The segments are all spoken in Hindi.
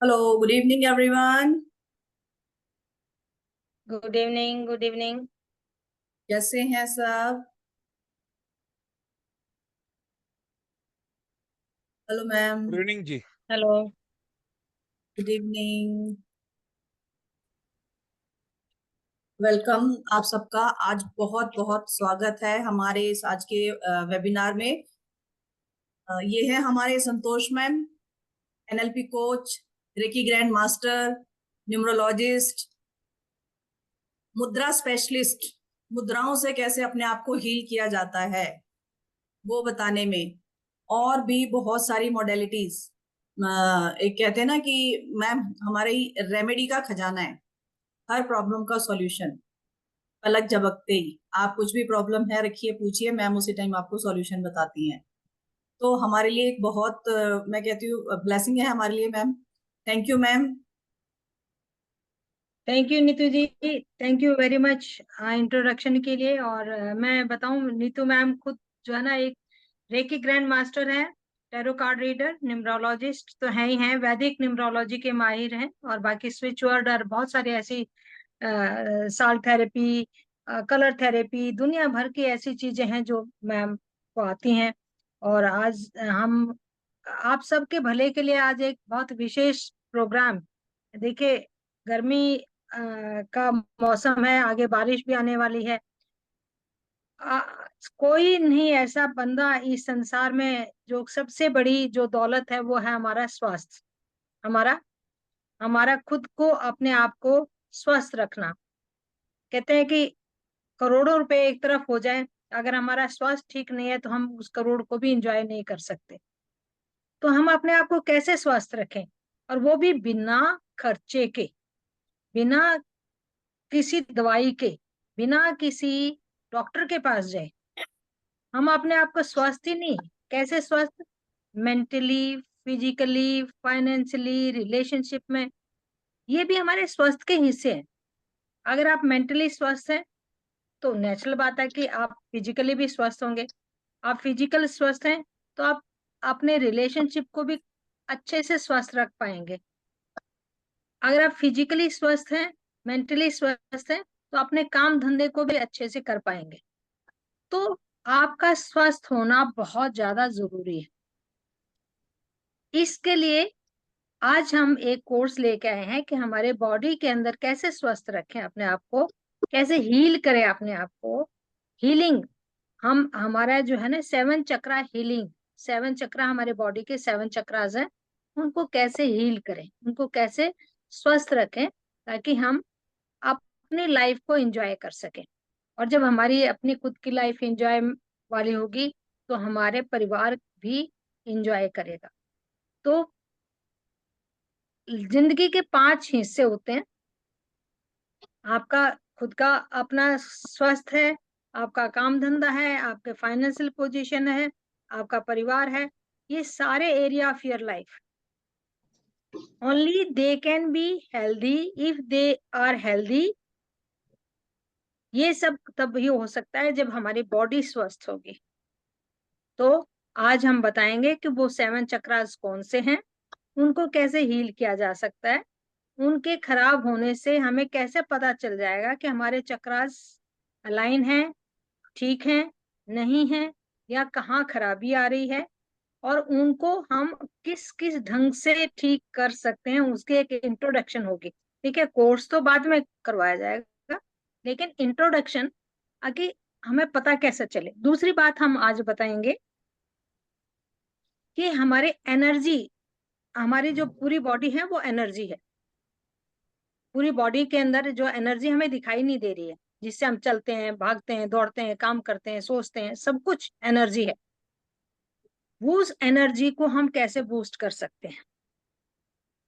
Hello, good evening, everyone. Good evening. Good evening. कैसे हैं सब? Hello ma'am. गुड इवनिंग जी। हेलो। Good evening. वेलकम आप सबका। आज बहुत बहुत स्वागत है हमारे इस आज के वेबिनार में। ये है हमारे Santosh ma'am, NLP coach, reiki grand master, numerologist, mudra specialist. मुद्राओं से कैसे अपने आप को हील किया जाता है वो बताने में, और भी बहुत सारी मॉडलिटीज। एक कहते हैं ना कि मैम हमारी रेमेडी का खजाना है, हर प्रॉब्लम का सॉल्यूशन। पलक झपकते ही आप कुछ भी प्रॉब्लम है रखिए, पूछिए, मैम उसी टाइम आपको सॉल्यूशन बताती हैं। तो हमारे लिए एक बहुत मैं कहती हूँ ब्लेसिंग है हमारे लिए ma'am. Thank you ma'am. Thank you Neetu ji. Thank you very much introduction के लिए। और मैं बताऊं, नीतू मैम खुद जो है ना एक रेकी ग्रैंड मास्टर है, टैरो कार्ड रीडर, न्यूमरोलॉजिस्ट तो है ही हैं, वैदिक न्यूमरोलॉजी के माहिर हैं, और बाकी स्विच वर्ड और बहुत सारी ऐसी साल्ट थेरेपी, कलर थेरेपी, दुनिया भर की ऐसी चीजें हैं जो मैम को आती हैं। और आज हम आप सबके भले के लिए आज एक बहुत विशेष प्रोग्राम। देखिए, गर्मी का मौसम है, आगे बारिश भी आने वाली है। आ, कोई नहीं ऐसा बंदा इस संसार में जो सबसे बड़ी जो दौलत है वो है हमारा स्वास्थ्य। हमारा हमारा खुद को, अपने आप को स्वस्थ रखना। कहते हैं कि करोड़ों रुपए एक तरफ हो जाए, अगर हमारा स्वास्थ्य ठीक नहीं है तो हम उस करोड़ को भी एंजॉय नहीं कर सकते। तो हम अपने आप को कैसे स्वस्थ रखें, और वो भी बिना खर्चे के, बिना किसी दवाई के, बिना किसी डॉक्टर के पास जाए। हम अपने आप को स्वस्थ ही नहीं, कैसे स्वस्थ? मेंटली, फिजिकली, फाइनेंशियली, रिलेशनशिप में, ये भी हमारे स्वास्थ्य के हिस्से हैं। अगर आप मेंटली स्वस्थ हैं तो नेचुरल बात है कि आप फिजिकली भी स्वस्थ होंगे। आप फिजिकल स्वस्थ हैं तो आप अपने रिलेशनशिप को भी अच्छे से स्वस्थ रख पाएंगे। अगर आप फिजिकली स्वस्थ हैं, मेंटली स्वस्थ हैं, तो अपने काम धंधे को भी अच्छे से कर पाएंगे। तो आपका स्वस्थ होना बहुत ज्यादा जरूरी है। इसके लिए आज हम एक कोर्स लेके आए हैं कि हमारे बॉडी के अंदर कैसे स्वस्थ रखें अपने आप को, कैसे हील करें अपने आप को। हीलिंग, हम हमारा जो है ना 7 चक्रा हीलिंग, 7 चक्रा हमारे बॉडी के 7 चक्रास हैं, उनको कैसे हील करें, उनको कैसे स्वस्थ रखें, ताकि हम अपनी लाइफ को एंजॉय कर सकें। और जब हमारी अपनी खुद की लाइफ एंजॉय वाली होगी तो हमारे परिवार भी एंजॉय करेगा। तो जिंदगी के 5 हिस्से होते हैं। आपका खुद का अपना स्वास्थ्य है, आपका काम धंधा है, आपके फाइनेंशियल पोजीशन है, आपका परिवार है। ये सारे area of your life, only they can be healthy if they are healthy. ये सब तब ही हो सकता है जब हमारी बॉडी स्वस्थ होगी। तो आज हम बताएंगे कि वो 7 चक्रास कौन से हैं, उनको कैसे हील किया जा सकता है, उनके खराब होने से हमें कैसे पता चल जाएगा कि हमारे चक्रास अलाइन हैं, ठीक हैं, नहीं हैं, या कहाँ खराबी आ रही है, और उनको हम किस किस ढंग से ठीक कर सकते हैं, उसकी एक इंट्रोडक्शन होगी। ठीक है, कोर्स तो बाद में करवाया जाएगा, लेकिन इंट्रोडक्शन आगे हमें पता कैसे चले। दूसरी बात हम आज बताएंगे कि हमारे एनर्जी, हमारी जो पूरी बॉडी है वो एनर्जी है। पूरी बॉडी के अंदर जो एनर्जी हमें दिखाई नहीं दे रही है, जिससे हम चलते हैं, भागते हैं, दौड़ते हैं, काम करते हैं, सोचते हैं, सब कुछ एनर्जी है। वो उस एनर्जी को हम कैसे बूस्ट कर सकते हैं?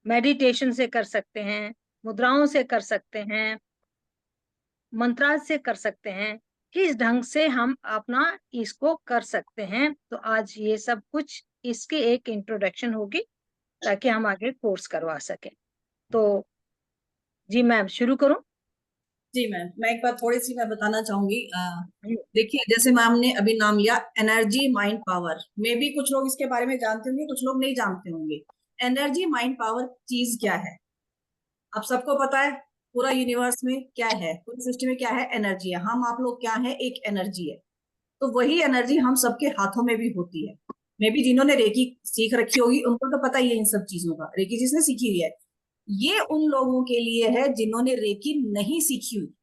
मेडिटेशन से कर सकते हैं, मुद्राओं से कर सकते हैं, मंत्रास से कर सकते हैं। किस ढंग से हम अपना इसको कर सकते हैं, तो आज ये सब कुछ इसकी एक इंट्रोडक्शन होगी, ताकि हम आगे कोर्स करवा सकें। तो जी मैम, शुरू करूं? जी मैम, मैं एक बात थोड़ी सी मैं बताना चाहूंगी। देखिए, जैसे मैम ने अभी नाम लिया एनर्जी माइंड पावर, मे भी कुछ लोग इसके बारे में जानते होंगे, कुछ लोग नहीं जानते होंगे। एनर्जी माइंड पावर चीज क्या है? आप सबको पता है पूरा यूनिवर्स में क्या है, पूरी सृष्टि में क्या है? एनर्जी है। हम आप लोग क्या है? एक एनर्जी है। तो वही एनर्जी हम सबके हाथों में भी होती है। मे बी जिन्होंने रेकी सीख रखी होगी उनको तो पता ही है इन सब चीजों का, रेकी जिसने सीखी हुई है। ये उन लोगों के लिए है जिन्होंने रेकी नहीं सीखी हुई।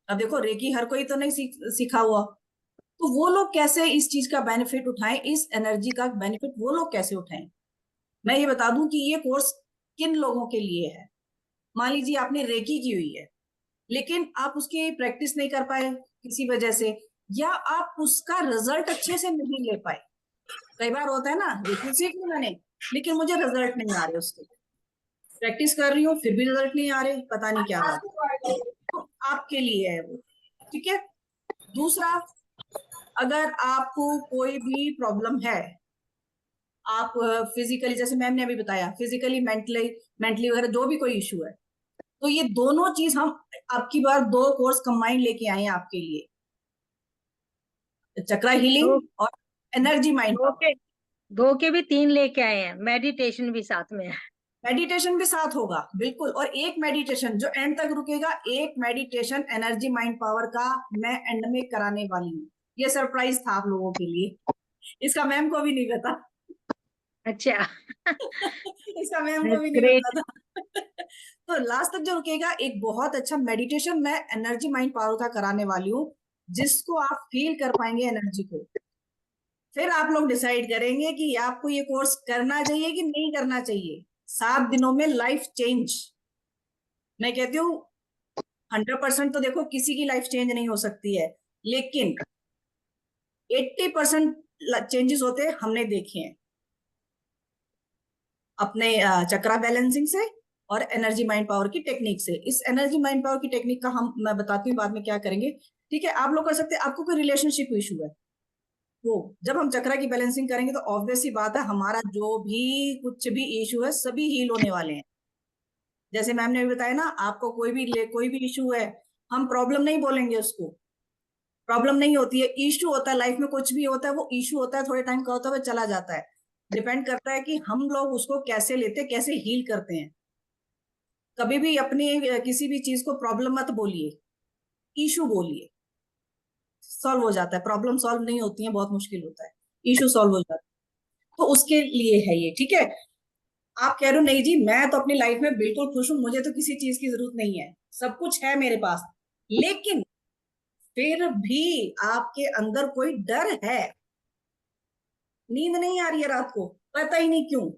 अब देखो, रेकी हर कोई तो नहीं सीखा हुआ, तो वो लोग कैसे इस चीज का बेनिफिट उठाएं, इस एनर्जी का बेनिफिट वो लोग कैसे उठाएं? मैं ये बता दूं कि ये कोर्स किन लोगों के लिए है। मान लीजिए आपने रेकी की हुई है, लेकिन आप उसकी प्रैक्टिस नहीं कर पाए किसी वजह से, या आप उसका रिजल्ट अच्छे से नहीं ले पाए। कई बार होता है ना, रेकी सीख ली मैंने लेकिन मुझे रिजल्ट नहीं आ रहे उसके, प्रैक्टिस कर रही हूँ फिर भी रिजल्ट नहीं आ रहे, पता नहीं क्या बात है। तो आपके लिए है वो, ठीक है। दूसरा, अगर आपको कोई भी प्रॉब्लम है, आप फिजिकली, जैसे मैम ने अभी बताया, फिजिकली मेंटली मेंटली वगैरह जो भी कोई इशू है, तो ये दोनों चीज हम आपकी बार दो कोर्स कंबाइन लेके आए हैं आपके लिए, चक्रा हीलिंग दो और एनर्जी माइंड दो पावर। के दो के भी तीन लेके आए हैं, मेडिटेशन भी साथ में है। मेडिटेशन भी साथ होगा बिल्कुल, और एक मेडिटेशन जो एंड तक रुकेगा, एक मेडिटेशन एनर्जी माइंड पावर का मैं एंड में कराने वाली हूँ। ये सरप्राइज था आप लोगों के लिए, इसका मैम को भी नहीं पता। अच्छा। इसका मैम को भी नहीं ग्रेट। पता था। तो लास्ट तक जो रुकेगा, एक बहुत अच्छा मेडिटेशन मैं एनर्जी माइंड पावर का कराने वाली हूँ, जिसको आप फील कर पाएंगे एनर्जी को। फिर आप लोग डिसाइड करेंगे कि आपको ये कोर्स करना चाहिए कि नहीं करना चाहिए। 7 दिनों में लाइफ चेंज। मैं कहती हूँ 100% तो देखो किसी की लाइफ चेंज नहीं हो सकती है, लेकिन 80% चेंजेस होते हैं, हमने देखे हैं अपने चक्रा बैलेंसिंग से और एनर्जी माइंड पावर की टेक्निक से। इस एनर्जी माइंड पावर की टेक्निक का हम मैं बताती हूँ बाद में क्या करेंगे, ठीक है। आप लोग कर सकते हैं, आपको कोई रिलेशनशिप इशू है, वो जब हम चक्रा की बैलेंसिंग करेंगे तो ऑब्वियस सी बात है, हमारा जो भी कुछ भी इशू है सभी हील होने वाले हैं। जैसे मैम ने भी बताया ना, आपको कोई भी इशू है, हम प्रॉब्लम नहीं बोलेंगे उसको, प्रॉब्लम नहीं होती है, इशू होता है। लाइफ में कुछ भी होता है वो इशू होता है, थोड़े टाइम का होता है वो चला जाता है। डिपेंड करता है कि हम लोग उसको कैसे लेते, कैसे हील करते हैं। कभी भी अपनी किसी भी चीज को प्रॉब्लम मत बोलिए, इशू बोलिए, सॉल्व हो जाता है। प्रॉब्लम सॉल्व नहीं होती है, बहुत मुश्किल होता है, इशू सॉल्व हो जाता है। तो उसके लिए है ये, ठीक है। आप कह रहे हो नहीं जी मैं तो अपनी लाइफ में बिल्कुल खुश हूं, मुझे तो किसी चीज की जरूरत नहीं है, सब कुछ है मेरे पास, लेकिन फिर भी आपके अंदर कोई डर है, नींद नहीं आ रही है रात को, पता ही नहीं क्यों।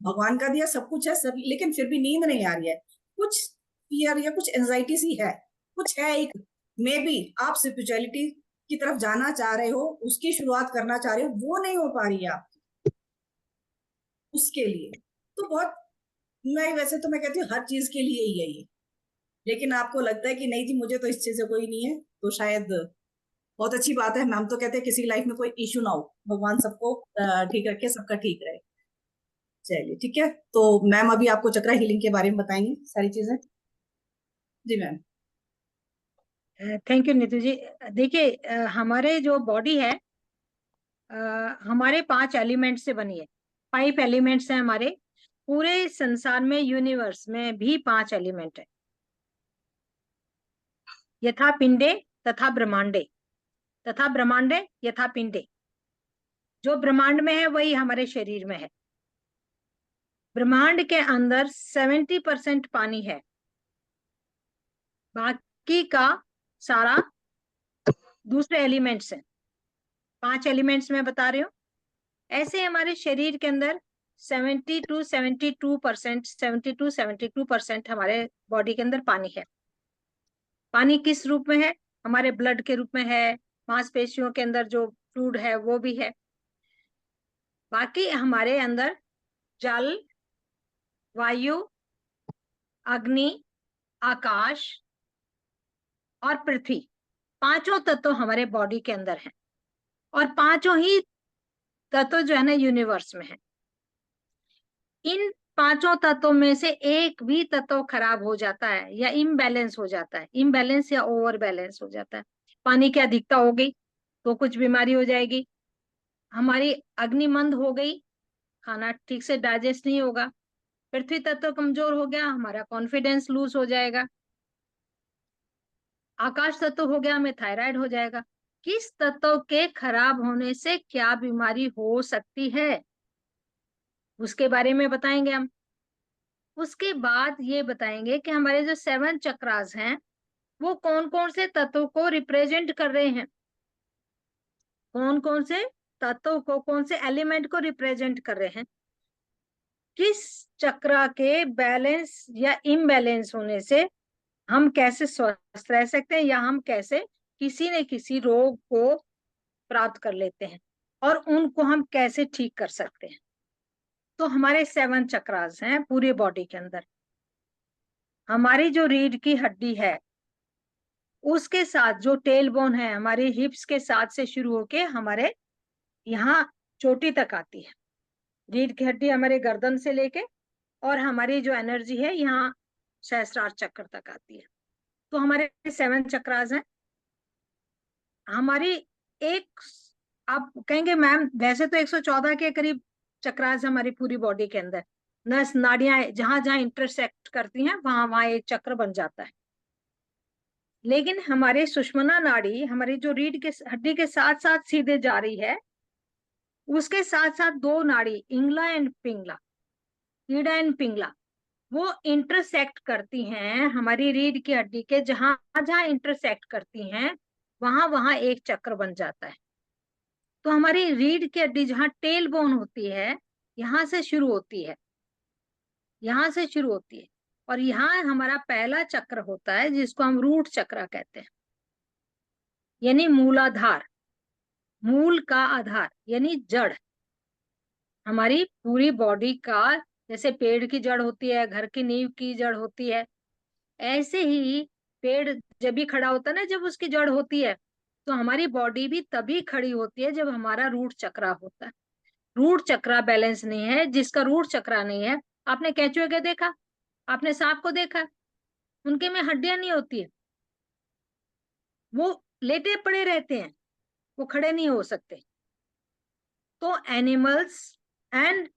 भगवान का दिया सब कुछ है सब, लेकिन फिर भी नींद नहीं आ रही है, कुछ फियर या कुछ एंजाइटी सी है, कुछ है एक। मे बी आप स्पिरिचुअलिटी की तरफ जाना चाह रहे हो, उसकी शुरुआत करना चाह रहे हो, वो नहीं हो पा रही है आप, उसके लिए तो बहुत, मैं वैसे तो मैं कहती हूँ हर चीज के लिए ही है ये, लेकिन आपको लगता है कि नहीं जी मुझे तो इस चीज से कोई नहीं है, तो शायद बहुत अच्छी बात है। हम तो कहते हैं किसी की लाइफ में कोई इशू ना हो, भगवान सबको ठीक रखे, सबका ठीक रहे। चलिए ठीक है, तो मैम अभी आपको चक्रा हीलिंग के बारे में बताएंगी सारी चीजें। जी मैम। थैंक यू नीतू जी। देखिए, हमारे जो बॉडी है, हमारे 5 एलिमेंट से बनी है। 5 एलिमेंट्स हैं हमारे। पूरे संसार में, यूनिवर्स में भी 5 एलिमेंट है। यथा पिंडे तथा ब्रह्मांडे, तथा ब्रह्मांडे यथा पिंडे। जो ब्रह्मांड में है वही हमारे शरीर में है। ब्रह्मांड के अंदर 70% पानी है, बाकी का सारा दूसरे एलिमेंट्स हैं। 5 एलिमेंट्स मैं बता रही हूँ। ऐसे हमारे शरीर के अंदर 72% हमारे बॉडी के अंदर पानी है। पानी किस रूप में है? हमारे ब्लड के रूप में है, मांसपेशियों के अंदर जो फ्लूइड है वो भी है। बाकी हमारे अंदर जल, वायु, अग्नि, आकाश और पृथ्वी, पांचों तत्व हमारे बॉडी के अंदर हैं। और पांचों ही तत्व जो है ना यूनिवर्स में है। इन पांचों तत्वों में से एक भी तत्व खराब हो जाता है या इम्बैलेंस हो जाता है, इम्बैलेंस या ओवर बैलेंस हो जाता है, पानी की अधिकता हो गई तो कुछ बीमारी हो जाएगी। हमारी अग्नि मंद हो गई, खाना ठीक से डाइजेस्ट नहीं होगा। पृथ्वी तत्व कमजोर हो गया, हमारा कॉन्फिडेंस लूज हो जाएगा। आकाश तत्व हो गया, हमें थायराइड हो जाएगा। किस तत्व के खराब होने से क्या बीमारी हो सकती है, उसके बारे में बताएंगे हम। उसके बाद ये बताएंगे कि हमारे जो 7 चक्रास हैं वो कौन कौन से तत्वों को रिप्रेजेंट कर रहे हैं, कौन कौन से तत्वों को, कौन से एलिमेंट को रिप्रेजेंट कर रहे हैं। किस चक्रा के बैलेंस या इम्बैलेंस होने से हम कैसे स्वस्थ रह सकते हैं, या हम कैसे किसी न किसी रोग को प्राप्त कर लेते हैं, और उनको हम कैसे ठीक कर सकते हैं। तो हमारे 7 चक्रास हैं पूरी बॉडी के अंदर। हमारी जो रीढ़ की हड्डी है उसके साथ जो टेल बोन है, हमारी हिप्स के साथ से शुरू होके हमारे यहाँ चोटी तक आती है। रीढ़ की हड्डी हमारे गर्दन से लेके और हमारी जो एनर्जी है यहाँ सहस्त्रार चक्र तक आती है। तो हमारे 7 चक्रास हैं। हमारी एक, आप कहेंगे मैम वैसे तो 114 के करीब चक्रास हमारी पूरी बॉडी के अंदर, नस नाड़ियां जहां जहां इंटरसेक्ट करती हैं वहां वहां एक चक्र बन जाता है। लेकिन हमारे सुषुम्ना नाड़ी हमारी जो रीढ़ के हड्डी के साथ साथ सीधे जा रही है, उसके साथ साथ 2 नाड़ी इंगला एंड पिंगला, ईडा एंड पिंगला, वो इंटरसेक्ट करती हैं हमारी रीढ़ की हड्डी के। जहां जहां इंटरसेक्ट करती हैं वहां वहां एक चक्र बन जाता है। तो हमारी रीढ़ की हड्डी जहां टेल बोन होती है, यहां से शुरू होती है, यहां से शुरू होती है। और यहाँ हमारा पहला चक्र होता है जिसको हम रूट चक्र कहते हैं, यानी मूलाधार, मूल का आधार यानी जड़। हमारी पूरी बॉडी का, जैसे पेड़ की जड़ होती है, घर की नींव की जड़ होती है, ऐसे ही पेड़ जब भी खड़ा होता है ना, जब उसकी जड़ होती है, तो हमारी बॉडी भी तभी खड़ी होती है जब हमारा रूट चक्रा होता है। रूट चक्रा बैलेंस नहीं है, जिसका रूट चक्रा नहीं है। आपने केंचुए के देखा, आपने सांप को देखा, उनके में हड्डियां नहीं होती है, वो लेटे पड़े रहते हैं, वो खड़े नहीं हो सकते। तो एनिमल्स एंड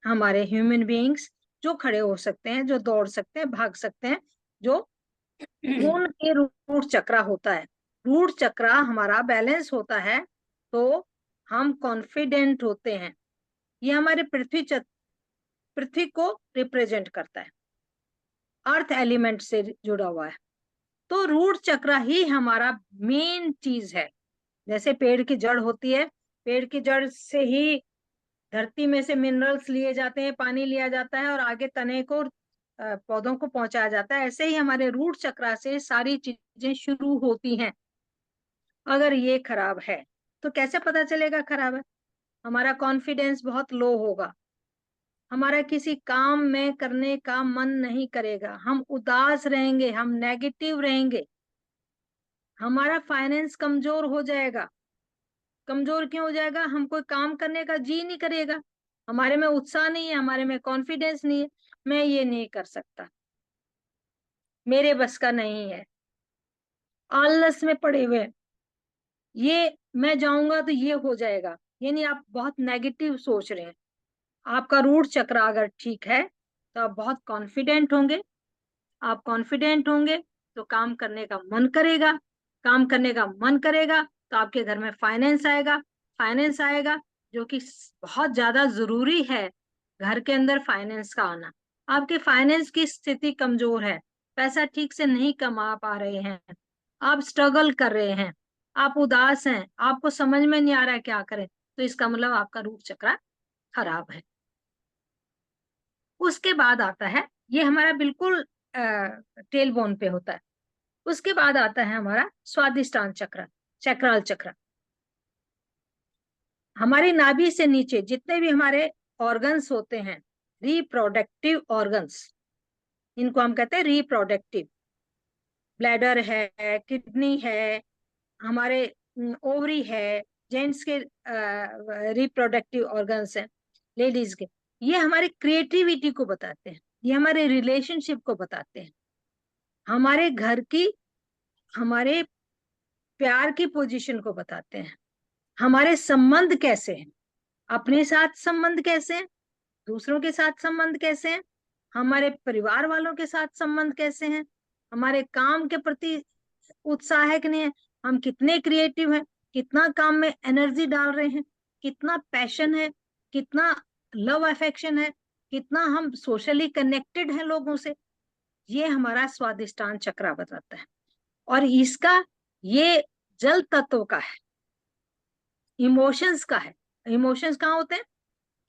हमारे ह्यूमन बीइंग्स जो खड़े हो सकते हैं, जो दौड़ सकते हैं, भाग सकते हैं, जो उनके रूट चक्रा होता है। रूट चक्रा हमारा बैलेंस होता है तो हम कॉन्फिडेंट होते हैं। ये हमारे पृथ्वी को रिप्रेजेंट करता है, अर्थ एलिमेंट से जुड़ा हुआ है। तो रूट चक्र ही हमारा मेन चीज है। जैसे पेड़ की जड़ होती है, पेड़ की जड़ से ही धरती में से मिनरल्स लिए जाते हैं, पानी लिया जाता है और आगे तने को, पौधों को पहुंचाया जाता है। ऐसे ही हमारे रूट चक्र से सारी चीजें शुरू होती हैं। अगर ये खराब है तो कैसे पता चलेगा खराब है? हमारा कॉन्फिडेंस बहुत लो होगा, हमारा किसी काम में करने का मन नहीं करेगा, हम उदास रहेंगे, हम नेगेटिव रहेंगे, हमारा फाइनेंस कमजोर हो जाएगा। कमजोर क्यों हो जाएगा? हम कोई काम करने का जी नहीं करेगा, हमारे में उत्साह नहीं है, हमारे में कॉन्फिडेंस नहीं है, मैं ये नहीं कर सकता, मेरे बस का नहीं है, आलस में पड़े हुए, ये मैं जाऊंगा तो ये हो जाएगा, यानी आप बहुत नेगेटिव सोच रहे हैं। आपका रूट चक्र अगर ठीक है तो आप बहुत कॉन्फिडेंट होंगे। आप कॉन्फिडेंट होंगे तो काम करने का मन करेगा, काम करने का मन करेगा तो आपके घर में फाइनेंस आएगा, फाइनेंस आएगा जो कि बहुत ज्यादा जरूरी है, घर के अंदर फाइनेंस का आना। आपके फाइनेंस की स्थिति कमजोर है, पैसा ठीक से नहीं कमा पा रहे हैं, आप स्ट्रगल कर रहे हैं, आप उदास हैं, आपको समझ में नहीं आ रहा है क्या करें, तो इसका मतलब आपका रूट चक्र खराब है। उसके बाद आता है, ये हमारा बिल्कुल टेल बोन पे होता है। उसके बाद आता है हमारा स्वादिष्टान चक्र, चक्राल चक्र। हमारी नाभि से नीचे जितने भी हमारे ऑर्गन्स होते हैं, रिप्रोडक्टिव ऑर्गन्स, इनको हम कहते हैं रिप्रोडक्टिव। ब्लैडर है, किडनी है, हमारे ओवरी है, जेंट्स के रिप्रोडक्टिव ऑर्गन्स हैं, लेडीज के। ये हमारे क्रिएटिविटी को बताते हैं, ये हमारे रिलेशनशिप को बताते हैं, हमारे घर की, हमारे प्यार की पोजीशन को बताते हैं, हमारे संबंध कैसे हैं, अपने साथ संबंध कैसे हैं, दूसरों के साथ संबंध कैसे हैं, हमारे परिवार वालों के साथ संबंध कैसे हैं, हमारे काम के प्रति उत्साह है कि नहीं है, हम कितने क्रिएटिव हैं, कितना काम में एनर्जी डाल रहे हैं, कितना पैशन है, कितना लव अफेक्शन है, कितना हम सोशली कनेक्टेड हैं लोगों से, ये हमारा स्वादिष्टान चक्र बताता है। और इसका ये जल तत्व का है, इमोशंस का है। इमोशंस कहाँ होते हैं,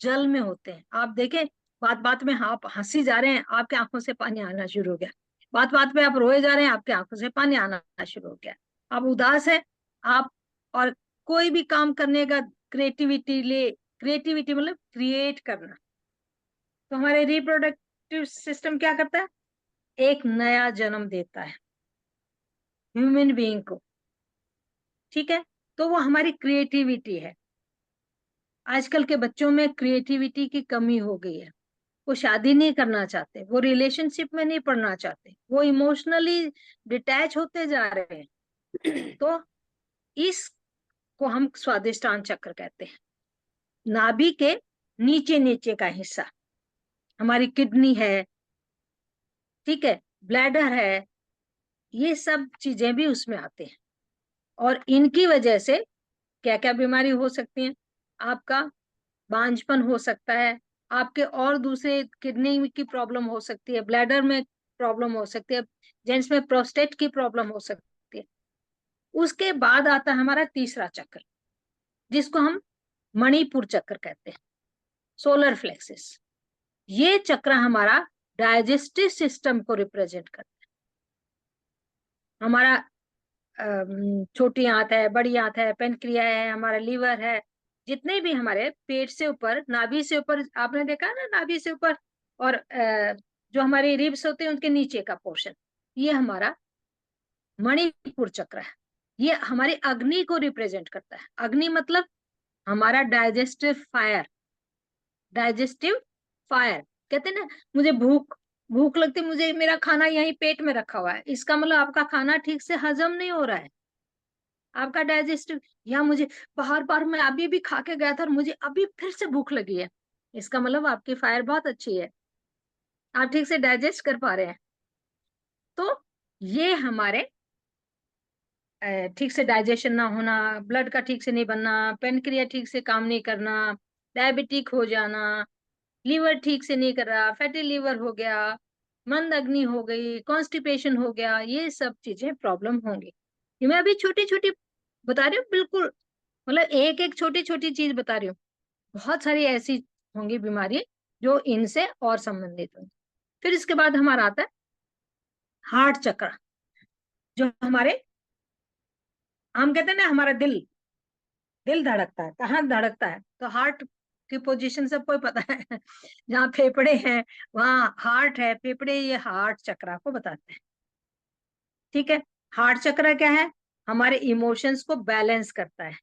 जल में होते हैं। आप देखें, बात बात में आप हंसी जा रहे हैं, आपके आंखों से पानी आना शुरू हो गया, बात बात में आप रोए जा रहे हैं, आपके आंखों से पानी आना शुरू हो गया, आप उदास है, आप, और कोई भी काम करने का क्रिएटिविटी ले, क्रिएटिविटी मतलब क्रिएट करना, तो हमारे रिप्रोडक्टिव सिस्टम क्या करता है, एक नया जन्म देता है ह्यूमन बीइंग को, ठीक है। तो वो हमारी क्रिएटिविटी है। आजकल के बच्चों में क्रिएटिविटी की कमी हो गई है, वो शादी नहीं करना चाहते, वो रिलेशनशिप में नहीं पढ़ना चाहते, वो इमोशनली डिटैच होते जा रहे हैं। तो इसको हम स्वादिष्टान चक्र कहते हैं। नाभि के नीचे नीचे का हिस्सा हमारी किडनी है, ठीक है, ब्लैडर है, ये सब चीजें भी उसमें आते हैं। और इनकी वजह से क्या क्या बीमारी हो सकती है, आपका बांझपन हो सकता है, आपके और दूसरे किडनी की प्रॉब्लम हो सकती है, ब्लैडर में प्रॉब्लम हो सकती है, जेंट्स में प्रोस्टेट की प्रॉब्लम हो सकती है। उसके बाद आता है हमारा तीसरा चक्र, जिसको हम मणिपुर चक्र कहते हैं, सोलर प्लेक्सस। ये चक्र हमारा डाइजेस्टिव सिस्टम को रिप्रेजेंट करता है। हमारा छोटी आंत है, बड़ी आंत है, पेनक्रिया है, हमारा लीवर है, जितने भी हमारे पेट से ऊपर, नाभि से ऊपर, आपने देखा ना, नाभि से ऊपर, और जो हमारे रिब्स होते हैं उनके नीचे का पोर्शन, ये हमारा मणिपुर चक्र है। ये हमारी अग्नि को रिप्रेजेंट करता है। अग्नि मतलब हमारा डाइजेस्टिव फायर, डाइजेस्टिव फायर। कहते हैं ना, मुझे भूख भूख लगती, मुझे मेरा खाना यहीं पेट में रखा हुआ है, इसका मतलब आपका खाना ठीक से हजम नहीं हो रहा है, आपका डाइजेस्टिव, या मुझे बार बार, मैं अभी भी खा के गया था और मुझे अभी फिर से भूख लगी है, इसका मतलब आपकी फायर बहुत अच्छी है, आप ठीक से डाइजेस्ट कर पा रहे हैं। तो ये हमारे ठीक से डाइजेशन ना होना, ब्लड का ठीक से नहीं बनना, पेनक्रिया ठीक से काम नहीं करना, डायबिटिक हो जाना, लीवर ठीक से नहीं कर रहा, फैटी लीवर हो गया, मंद अग्नि हो गई, कॉन्स्टिपेशन हो गया, ये सब चीजें प्रॉब्लम होंगी। ये मैं अभी छोटी छोटी बता रही हूँ, बिल्कुल मतलब एक एक छोटी छोटी चीज बता रही हूँ, बहुत सारी ऐसी होंगी बीमारी जो इनसे और संबंधित होंगी। फिर इसके बाद हमारा आता है हार्ट चक्र, जो हमारे, हम कहते हैं ना, हमारा दिल दिल धड़कता है, कहाँ धड़कता है, तो हार्ट की पोजीशन सबको पता है। जहाँ फेफड़े हैं वहाँ हार्ट है, फेफड़े ये हार्ट चक्र को बताते हैं, ठीक है। हार्ट चक्र क्या है, हमारे इमोशंस को बैलेंस करता है,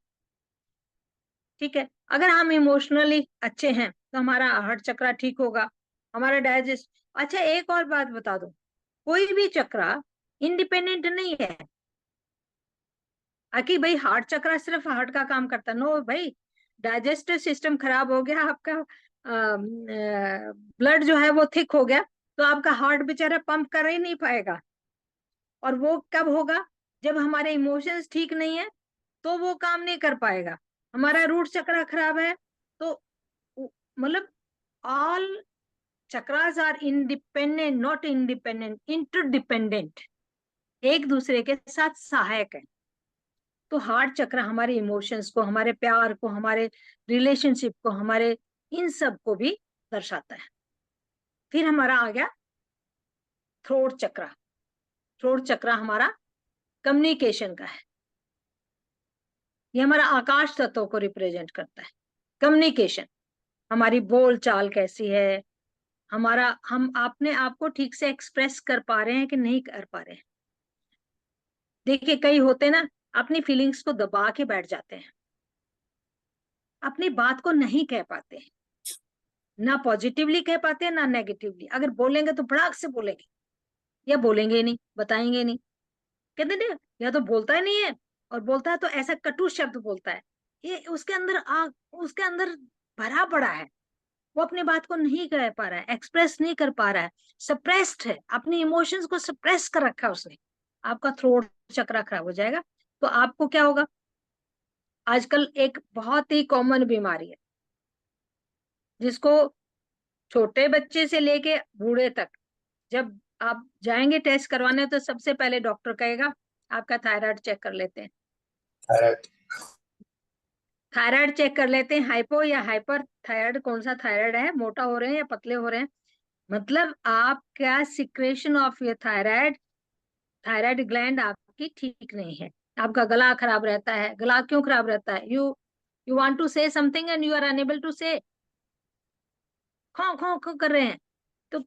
ठीक है। अगर हम इमोशनली अच्छे हैं तो हमारा हार्ट चक्र ठीक होगा, हमारा डाइजेस्ट। अच्छा, एक और बात बता दो, कोई भी चक्र इंडिपेंडेंट नहीं है, कि भाई हार्ट चक्र सिर्फ हार्ट का काम करता, नो भाई, डाइजेस्टिव सिस्टम खराब हो गया आपका, ब्लड जो है वो थिक हो गया, तो आपका हार्ट बेचारा पंप कर ही नहीं पाएगा। और वो कब होगा, जब हमारे इमोशंस ठीक नहीं है, तो वो काम नहीं कर पाएगा। हमारा रूट चक्र खराब है, तो मतलब all chakras are independent, not independent, interdependent, एक दूसरे के साथ सहायक है। तो हार्ट चक्र हमारे इमोशंस को, हमारे प्यार को, हमारे रिलेशनशिप को, हमारे इन सब को भी दर्शाता है। फिर हमारा आ गया थ्रोट चक्र। थ्रोट चक्र हमारा कम्युनिकेशन का है, ये हमारा आकाश तत्व को रिप्रेजेंट करता है। कम्युनिकेशन, हमारी बोल चाल कैसी है, हमारा, हम अपने आप को ठीक से एक्सप्रेस कर पा रहे हैं कि नहीं कर पा रहे हैं। देखिए, कई होते ना, अपनी फीलिंग्स को दबा के बैठ जाते हैं, अपनी बात को नहीं कह पाते हैं, ना पॉजिटिवली कह पाते हैं ना नेगेटिवली। अगर बोलेंगे तो भड़ाक से बोलेंगे, या बोलेंगे ही नहीं, बताएंगे नहीं, कहते नहीं, या तो बोलता ही नहीं है, और बोलता है तो ऐसा कटु शब्द बोलता है, ये उसके अंदर भरा पड़ा है, वो अपनी बात को नहीं कह पा रहा है, एक्सप्रेस नहीं कर पा रहा है, सप्रेस्ड है, अपने इमोशंस को सप्रेस कर रखा है उसने, आपका थ्रोट चक्र खराब हो जाएगा। तो आपको क्या होगा, आजकल एक बहुत ही कॉमन बीमारी है जिसको छोटे बच्चे से लेके बूढ़े तक, जब आप जाएंगे टेस्ट करवाने तो सबसे पहले डॉक्टर कहेगा आपका थायराइड चेक कर लेते हैं। थायराइड थायराइड चेक कर लेते हैं, हाइपो या हाइपर थायराइड, कौन सा थायराइड है, मोटा हो रहे हैं या पतले हो रहे हैं। मतलब आपका सिक्रेशन ऑफ ये थायराइड, थायराइड ग्लैंड आपकी ठीक नहीं है, आपका गला खराब रहता है। गला क्यों खराब रहता है, you want to say something and you are unable to say, खो खो खो कर रहे हैं। तो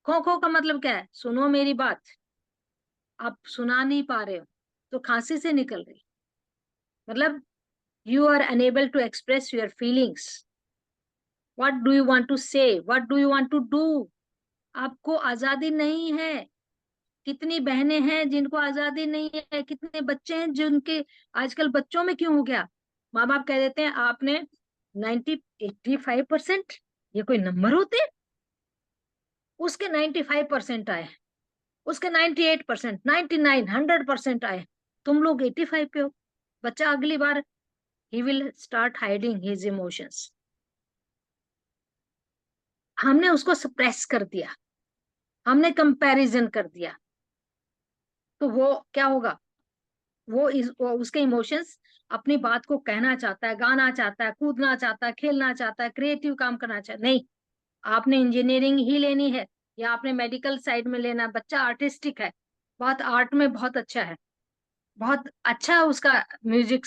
खो खो का मतलब क्या है, सुनो मेरी बात, आप सुना नहीं पा रहे हो तो खांसी से निकल रही, मतलब you are unable to express your feelings, what do you want to say, what do you want to do, आपको आजादी नहीं है। कितनी बहनें हैं जिनको आजादी नहीं है, कितने बच्चे हैं जिनके, आजकल बच्चों में क्यों हो गया, माँ बाप कह देते हैं आपने 85%, ये कोई नंबर होते, उसके 95% आए, उसके 98%, 99, 100% आए, तुम लोग 85 पे हो। बच्चा अगली बार he will start hiding his emotions, हमने उसको सप्रेस कर दिया, हमने कंपैरिजन कर दिया, तो वो क्या होगा, वो उसके इमोशंस, अपनी बात को कहना चाहता है, गाना चाहता है, कूदना चाहता है, खेलना चाहता है, क्रिएटिव काम करना चाहता है। नहीं, आपने इंजीनियरिंग ही लेनी है या आपने मेडिकल साइड में लेना, बच्चा आर्टिस्टिक है, बहुत आर्ट में बहुत अच्छा है, बहुत अच्छा उसका म्यूजिक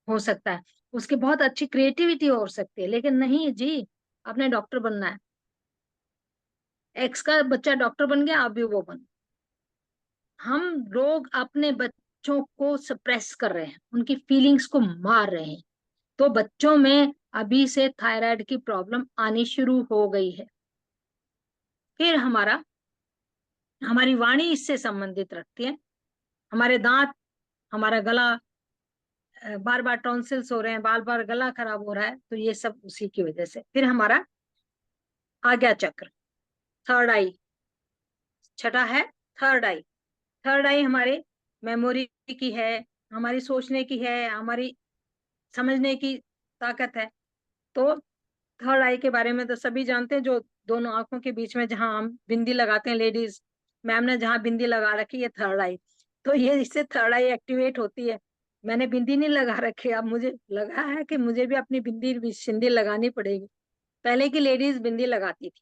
हो सकता है, उसकी बहुत अच्छी क्रिएटिविटी हो सकती है, लेकिन नहीं जी, आपने डॉक्टर बनना है, एक्स का बच्चा डॉक्टर बन गया, आप भी वो बन। हम लोग अपने बच्चों को सप्रेस कर रहे हैं, उनकी फीलिंग्स को मार रहे हैं, तो बच्चों में अभी से थायराइड की प्रॉब्लम आनी शुरू हो गई है। फिर हमारी वाणी इससे संबंधित रखती है, हमारे दांत, हमारा गला, बार बार टॉन्सिल्स हो रहे हैं, बार बार गला खराब हो रहा है, तो ये सब उसी की वजह से। फिर हमारा आज्ञा चक्र, थर्ड आई, छठा है थर्ड आई। थर्ड आई हमारे मेमोरी की है, हमारी सोचने की है, हमारी समझने की ताकत है। तो थर्ड आई के बारे में तो सभी जानते हैं, जो दोनों आंखों के बीच में जहां हम बिंदी लगाते हैं, लेडीज मैम ने जहां बिंदी लगा रखी है थर्ड आई, तो ये इससे थर्ड आई एक्टिवेट होती है। मैंने बिंदी नहीं लगा रखी, अब मुझे लगा है कि मुझे भी अपनी बिंदी सिंदी लगानी पड़ेगी। पहले की लेडीज बिंदी लगाती थी,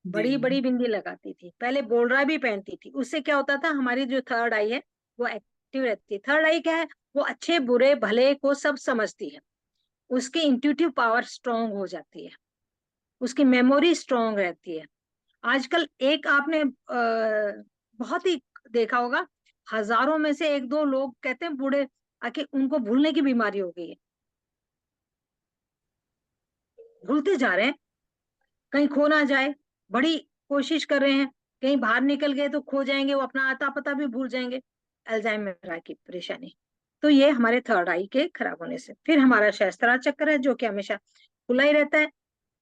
बड़ी बड़ी बिंदी लगाती थी, पहले बोलरा भी पहनती थी, उससे क्या होता था, हमारी जो थर्ड आई है वो एक्टिव रहती है। थर्ड आई क्या है, वो अच्छे बुरे भले को सब समझती है, उसकी इंट्यूटिव पावर स्ट्रांग हो जाती है, उसकी मेमोरी स्ट्रांग रहती है। आजकल एक आपने बहुत ही देखा होगा, हजारों में से एक दो लोग कहते हैं बूढ़े आके उनको भूलने की बीमारी हो गई है, भूलते जा रहे हैं, कहीं खो ना जाए, बड़ी कोशिश कर रहे हैं, कहीं बाहर निकल गए तो खो जाएंगे, वो अपना आता पता भी भूल जाएंगे, अल्जाइमर की परेशानी। तो ये हमारे थर्ड आई के खराब होने से। फिर हमारा सहस्त्रा चक्र है जो कि हमेशा खुला ही रहता है,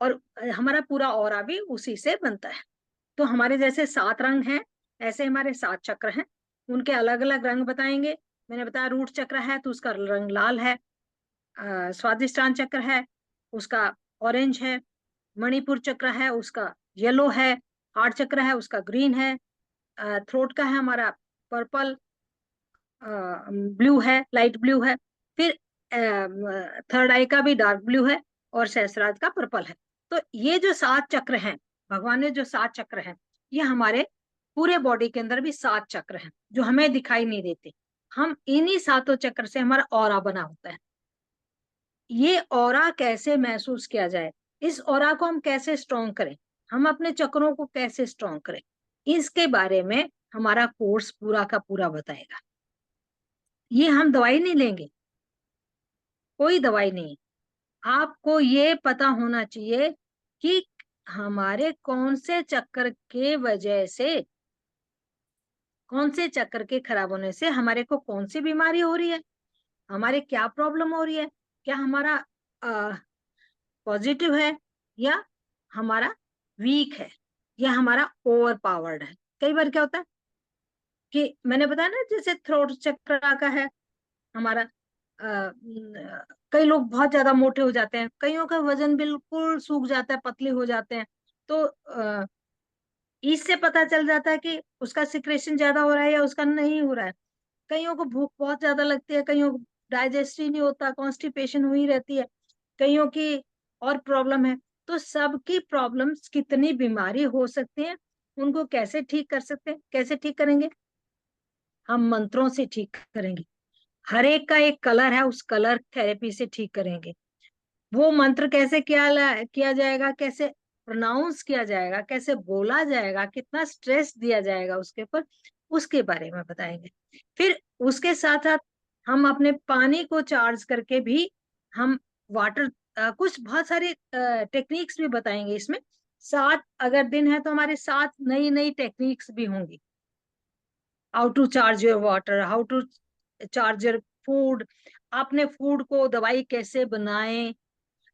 और हमारा पूरा ऑरा भी उसी से बनता है। तो हमारे जैसे 7 रंग हैं, ऐसे हमारे 7 चक्र हैं, उनके अलग अलग रंग बताएंगे। मैंने बताया रूट चक्र है तो उसका रंग लाल है, स्वादिष्टान चक्र है उसका ऑरेंज है, मणिपुर चक्र है उसका येलो है, हार्ट चक्र है उसका ग्रीन है, थ्रोट का है हमारा पर्पल, ब्लू है, लाइट ब्लू है, फिर थर्ड आई का भी डार्क ब्लू है, और सहस्राज का पर्पल है। तो ये जो 7 चक्र हैं, भगवान ने जो 7 चक्र हैं, ये हमारे पूरे बॉडी के अंदर भी 7 चक्र हैं जो हमें दिखाई नहीं देते। हम इन्हीं 7 चक्र से हमारा ऑरा बना होता है। ये ऑरा कैसे महसूस किया जाए, इस ऑरा को हम कैसे स्ट्रॉन्ग करें, हम अपने चक्रों को कैसे स्ट्रॉन्ग करें, इसके बारे में हमारा कोर्स पूरा का पूरा बताएगा। ये हम दवाई नहीं लेंगे, कोई दवाई नहीं, आपको ये पता होना चाहिए कि हमारे कौन से चक्कर के वजह से, कौन से चक्कर के खराब होने से हमारे को कौन सी बीमारी हो रही है, हमारे क्या प्रॉब्लम हो रही है, क्या हमारा पॉजिटिव है या हमारा वीक है या हमारा ओवर पावर्ड है। कई बार क्या होता है कि मैंने बताया ना, जैसे थ्रोट चक्र का है हमारा, कई लोग बहुत ज्यादा मोटे हो जाते हैं, कईयों का वजन बिल्कुल सूख जाता है, पतले हो जाते हैं। तो इससे पता चल जाता है कि उसका सिक्रेशन ज्यादा हो रहा है या उसका नहीं हो रहा है। कईयों को भूख बहुत ज्यादा लगती है, कईयों को डाइजेस्ट ही नहीं होता, कॉन्स्टिपेशन हुई रहती है, कईयों की और प्रॉब्लम है। तो सबकी प्रॉब्लम्स, कितनी बीमारी हो सकती है, उनको कैसे ठीक कर सकते हैं, कैसे ठीक करेंगे? हम मंत्रों से ठीक करेंगे। हर एक का एक कलर है, उस कलर थेरेपी से ठीक करेंगे। वो मंत्र कैसे किया जाएगा, कैसे प्रोनाउंस किया जाएगा, कैसे बोला जाएगा, कितना स्ट्रेस दिया जाएगा उसके ऊपर, उसके बारे में बताएंगे। फिर उसके साथ साथ हम अपने पानी को चार्ज करके भी हम वाटर, कुछ बहुत सारी टेक्निक्स भी बताएंगे इसमें। 7 अगर दिन है तो हमारे 7 नई नई टेक्निक्स भी होंगी। How to charge your water, how to charge your food, अपने फूड को दवाई कैसे बनाएं,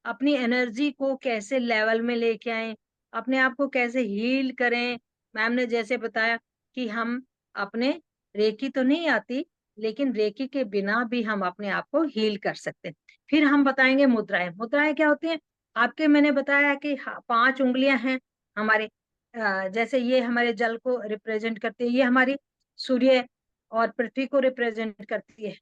अपनी एनर्जी को कैसे लेवल में लेके आए, अपने आप को कैसे हील करें। मैम ने जैसे बताया कि हम अपने, रेकी तो नहीं आती, लेकिन रेकी के बिना भी हम अपने आप को हील कर सकते हैं। फिर हम बताएंगे मुद्राएं। मुद्राएं क्या होती हैं? आपके मैंने बताया कि 5 उंगलियां हैं हमारे, जैसे ये हमारे जल को रिप्रेजेंट करती है, ये हमारी सूर्य और पृथ्वी को रिप्रेजेंट करती है,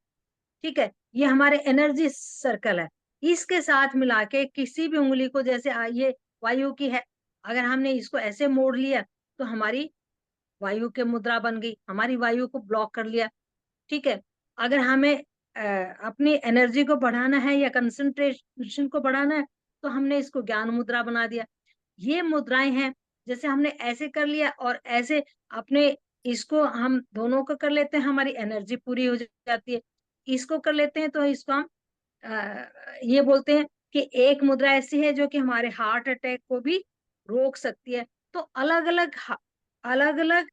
ठीक है। ये हमारे एनर्जी सर्कल है। इसके साथ मिला के किसी भी उंगली को, जैसे ये वायु की है, अगर हमने इसको ऐसे मोड़ लिया तो हमारी वायु के मुद्रा बन गई, हमारी वायु को ब्लॉक कर लिया, ठीक है। अगर हमें अपनी एनर्जी को बढ़ाना है या कंसंट्रेशन को बढ़ाना है तो हमने इसको ज्ञान मुद्रा बना दिया। ये मुद्राएं हैं, जैसे हमने ऐसे कर लिया और ऐसे अपने, इसको हम दोनों को कर लेते हैं, हमारी एनर्जी पूरी हो जाती है। इसको कर लेते हैं तो इसको हम ये बोलते हैं कि एक मुद्रा ऐसी है जो कि हमारे हार्ट अटैक को भी रोक सकती है। तो अलग अलग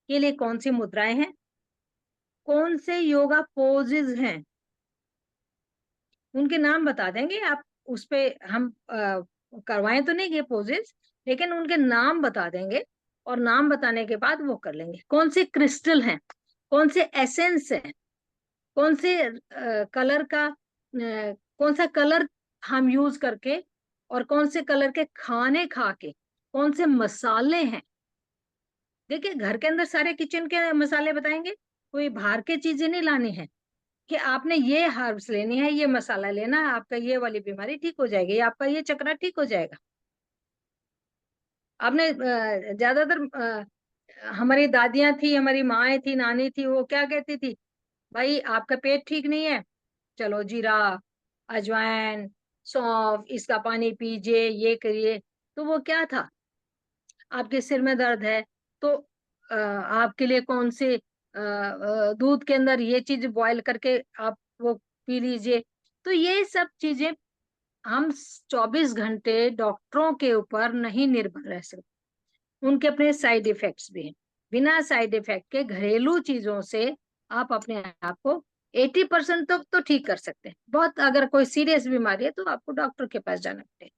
के लिए कौन सी मुद्राएं हैं, कौन से योगा पोजेज हैं, उनके नाम बता देंगे आप। उस पे हम करवाएं तो नहीं ये पोजेस, लेकिन उनके नाम बता देंगे, और नाम बताने के बाद वो कर लेंगे। कौन से क्रिस्टल हैं, कौन से एसेंस हैं, कौन से कलर का, कौन सा कलर हम यूज करके, और कौन से कलर के खाने खा के, कौन से मसाले हैं। देखिए, घर के अंदर सारे किचन के मसाले बताएंगे, कोई बाहर के चीजें नहीं लानी है कि आपने ये हर्ब्स लेनी है, ये मसाला लेना है, आपका ये वाली बीमारी ठीक हो जाएगी, आपका ये चक्रा ठीक हो जाएगा। आपने ज्यादातर हमारी दादियां थी, हमारी माएँ थी, नानी थी, वो क्या कहती थी? भाई आपका पेट ठीक नहीं है, चलो जीरा, अजवाइन, सौंफ, इसका पानी पीजिए, ये करिए। तो वो क्या था? आपके सिर में दर्द है तो आपके लिए कौन से दूध के अंदर ये चीज बॉईल करके आप वो पी लीजिए। तो ये सब चीजें, हम 24 घंटे डॉक्टरों के ऊपर नहीं निर्भर रह सकते, उनके अपने साइड इफेक्ट्स भी हैं। बिना साइड इफेक्ट के घरेलू चीजों से आप अपने आप को 80% तक तो ठीक कर सकते हैं। बहुत अगर कोई सीरियस बीमारी है तो आपको डॉक्टर के पास जाना पड़ेगा।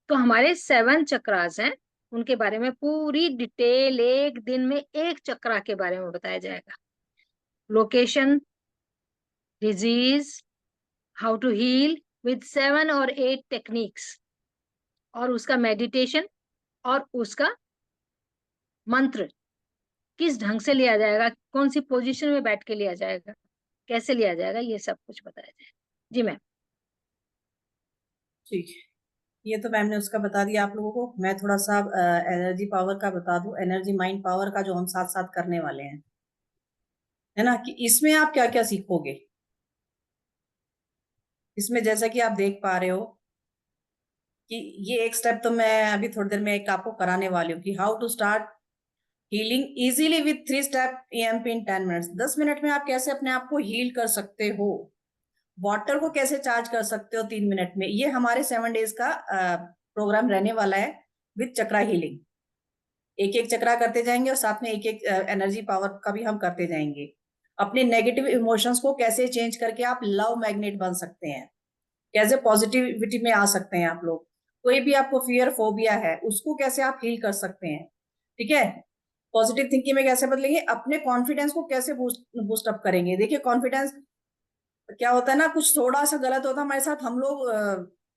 तो हमारे 7 चक्रास हैं, उनके बारे में पूरी डिटेल, एक दिन में एक चक्रा के बारे में बताया जाएगा। Location, disease, how to heal with 7 और 8 टेक्निक्स, और उसका मेडिटेशन, और उसका मंत्र किस ढंग से लिया जाएगा, कौन सी पोजीशन में बैठ के लिया जाएगा, कैसे लिया जाएगा, ये सब कुछ बताया जाएगा। जी मैम। ठीक है, ये तो मैम ने उसका बता दिया आप लोगों को। मैं थोड़ा सा एनर्जी पावर का बता दूं, एनर्जी माइंड पावर का जो हम साथ साथ करने वाले हैं, है ना, कि इसमें आप क्या क्या सीखोगे। इसमें जैसा कि आप देख पा रहे हो कि ये एक स्टेप तो मैं अभी थोड़ी देर में एक आपको कराने वाली हूँ कि how to start healing easily with 3 step EMP in 10 minutes. 10 minute में आप कैसे अपने आप को हील कर सकते हो, वाटर को कैसे चार्ज कर सकते हो 3 मिनट में। ये हमारे 7 डेज का प्रोग्राम रहने वाला है विथ चक्रा हीलिंग। एक एक चक्रा करते जाएंगे और साथ में एक एक एनर्जी पावर का भी हम करते जाएंगे। अपने नेगेटिव इमोशंस को कैसे चेंज करके आप लव मैग्नेट बन सकते हैं, कैसे पॉजिटिविटी में आ सकते हैं आप लोग। कोई भी आपको फियर फोबिया है उसको कैसे आप हील कर सकते हैं, ठीक है। पॉजिटिव थिंकिंग में कैसे बदलेंगे, अपने कॉन्फिडेंस को कैसे बूस्ट अप करेंगे। देखिए कॉन्फिडेंस क्या होता है ना, कुछ थोड़ा सा गलत होता है हमारे साथ, हम लोग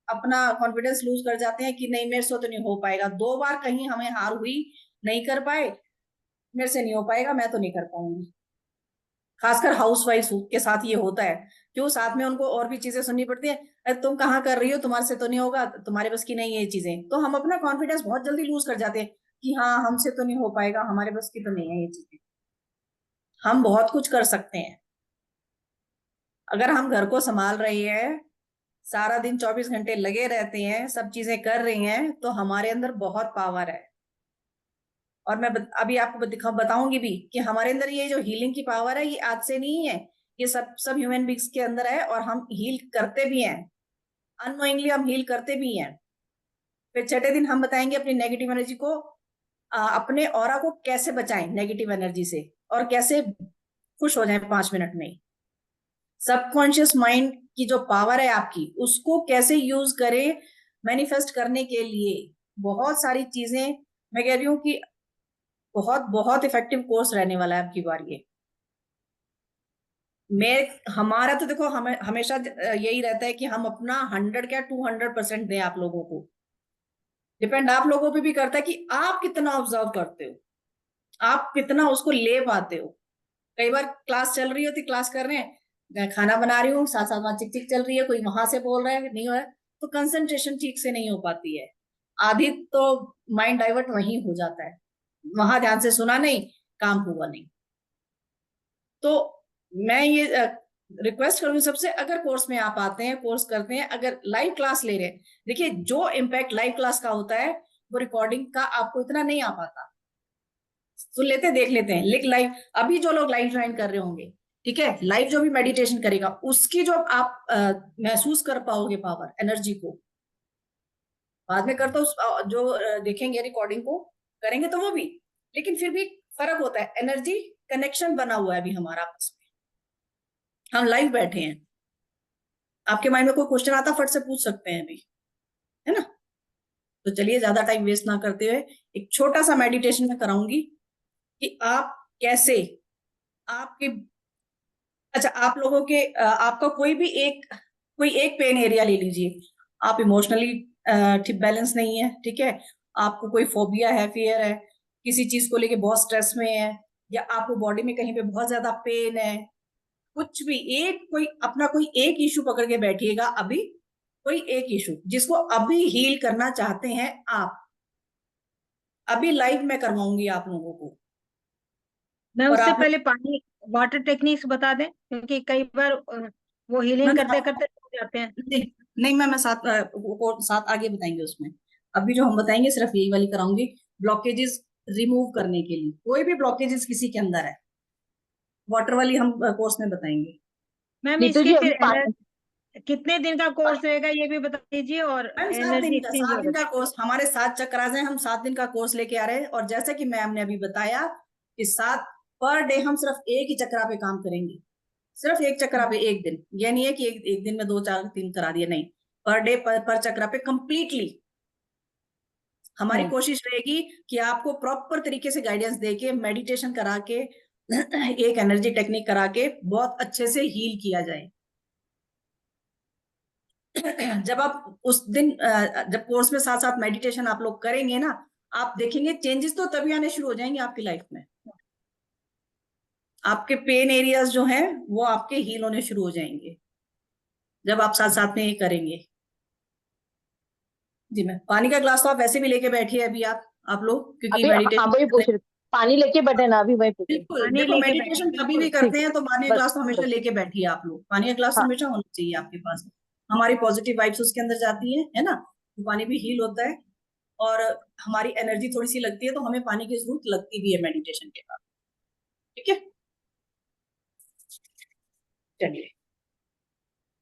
अपना कॉन्फिडेंस लूज कर जाते हैं कि नहीं मेरे से तो नहीं हो पाएगा। 2 बार कहीं हमें हार हुई, नहीं कर पाए, मेरे से नहीं हो पाएगा, मैं तो नहीं कर पाऊंगी। खासकर हाउस वाइफ के साथ ये होता है, क्यों, साथ में उनको और भी चीजें सुननी पड़ती है। अरे तुम कहाँ कर रही हो, तुम्हारे से तो नहीं होगा, तुम्हारे बस की नहीं है ये चीजें। तो हम अपना कॉन्फिडेंस बहुत जल्दी लूज कर जाते हैं कि हाँ हमसे तो नहीं हो पाएगा, हमारे बस की तो नहीं है ये चीजें। हम बहुत कुछ कर सकते हैं अगर हम घर को संभाल रही है, सारा दिन 24 घंटे लगे रहते हैं, सब चीजें कर रही हैं, तो हमारे अंदर बहुत पावर है। और मैं अभी आपको बताऊंगी भी कि हमारे अंदर ये जो हीलिंग की पावर है ये आज से नहीं है, ये सब सब ह्यूमन बींग्स के अंदर है, और हम हील करते भी हैं, अननोइंगली हम हील करते भी हैं। फिर छठे दिन हम बताएंगे अपनी नेगेटिव एनर्जी को, अपने ऑरा को कैसे बचाएं नेगेटिव एनर्जी से, और कैसे खुश हो जाएं 5 मिनट में। सबकॉन्शियस माइंड की जो पावर है आपकी, उसको कैसे यूज करें मैनिफेस्ट करने के लिए। बहुत सारी चीजें, मैं कह रही हूँ कि बहुत बहुत इफेक्टिव कोर्स रहने वाला है आपकी बार ये। मैं हमारा तो देखो हमें हमेशा यही रहता है कि हम अपना 100 क्या 200% दें आप लोगों को। डिपेंड आप लोगों पे भी करता है कि आप कितना ऑब्जर्व करते हो, आप कितना उसको ले पाते हो। कई बार क्लास चल रही होती, क्लास कर रहे हैं, मैं खाना बना रही हूँ, साथ साथ वहां चिक चिक चल रही है, कोई वहां से बोल रहा है, नहीं हो रहा है, तो कंसंट्रेशन ठीक से नहीं हो पाती है। आधी तो माइंड डाइवर्ट वहीं हो जाता है, वहां ध्यान से सुना नहीं, काम हुआ नहीं। तो मैं ये रिक्वेस्ट करूंगी सबसे, अगर कोर्स में आप आते हैं, कोर्स करते हैं, अगर लाइव क्लास ले रहे हैं, देखिए जो इम्पैक्ट लाइव क्लास का होता है वो रिकॉर्डिंग का आपको इतना नहीं आ पाता। सुन लेते हैं, देख लेते हैं, लेकिन लाइव, अभी जो लोग लाइव ज्वाइन कर रहे होंगे, ठीक है, लाइव जो भी मेडिटेशन करेगा उसकी जो आप महसूस कर पाओगे पावर एनर्जी को, बाद में करते उस जो देखेंगे रिकॉर्डिंग को करेंगे तो वो भी, लेकिन फिर भी फर्क होता है, एनर्जी कनेक्शन बना हुआ है अभी हमारा आपस में, हम लाइव बैठे हैं। आपके माइंड में कोई क्वेश्चन आता फट से पूछ सकते हैं अभी, है ना। तो चलिए ज्यादा टाइम वेस्ट ना करते हुए एक छोटा सा मेडिटेशन में कराऊंगी कि आप कैसे आपके, अच्छा आप लोगों के आपका कोई एक पेन एरिया ले लीजिए। आप इमोशनली ठीक बैलेंस नहीं है, ठीक है, आपको कोई फोबिया है, फियर है, किसी चीज को लेके बहुत स्ट्रेस में है, या आपको बॉडी में कहीं पे बहुत ज्यादा पेन है, कुछ भी एक कोई अपना कोई एक इशू पकड़ के बैठिएगा अभी, कोई एक इशू जिसको अभी हील करना चाहते हैं आप, अभी लाइव में करवाऊंगी आप लोगों को। मैं और उससे आप पहले पानी वाटर टेक्निक्स बता दें, क्योंकि कई बार वो हीलिंग करते करते हो जाते हैं। नहीं नहीं मैं साथ वो साथ आगे बताएंगे उसमें। अभी जो हम बताएंगे सिर्फ यही वाली कराऊंगी, ब्लॉकेजेस रिमूव करने के लिए, कोई भी ब्लॉकेजेस किसी के अंदर है, वाटर वाली हम कोर्स में बताएंगे। मैम नीतू इसके जी फिर अभी पानी कितने दिन का कोर्स रहेगा ये भी बता दीजिए, और मैम एनर्जी एक्सचेंज 7 दिन वगैरह। का कोर्स, हमारे 7 चक्रास हैं, हम 7 दिन का कोर्स लेके आ रहे हैं। और जैसे कि मैम ने अभी बताया कि 7 पर डे हम सिर्फ एक ही चक्रा पे काम करेंगे, सिर्फ एक चक्रा पे एक दिन, ये नहीं है कि एक दिन में 2 4 3 करा दिया, नहीं, पर डे पर चक्रा पे कंप्लीटली हमारी कोशिश रहेगी कि आपको प्रॉपर तरीके से गाइडेंस देके मेडिटेशन करा के एक एनर्जी टेक्निक करा के बहुत अच्छे से हील किया जाए। जब आप उस दिन जब कोर्स में साथ साथ मेडिटेशन आप लोग करेंगे ना, आप देखेंगे चेंजेस तो तभी आने शुरू हो जाएंगे आपकी लाइफ में। आपके पेन एरियाज जो हैं वो आपके हील होने शुरू हो जाएंगे जब आप साथ साथ में ये करेंगे। जी मैम, पानी का ग्लास तो आप वैसे भी लेके बैठिए अभी आप लोग, क्योंकि अभी हाँ वही मेडिटेशन, पूछ रही पानी लेके बैठे ना अभी वही पूछ रही बिल्कुल पानी देखो लेके बैठे, मेडिटेशन कभी बिल्कुल। भी ठीक करते हैं तो पानी का बस ग्लास तो हमेशा बस लेके बैठिए आप लोग, पानी का ग्लास तो हाँ हमेशा होना चाहिए आपके पास। हमारी पॉजिटिव वाइब्स उसके अंदर जाती है ना, तो पानी भी हील होता है, और हमारी एनर्जी थोड़ी सी लगती है, तो हमें पानी की जरूरत लगती भी है मेडिटेशन के बाद, ठीक है। चलिए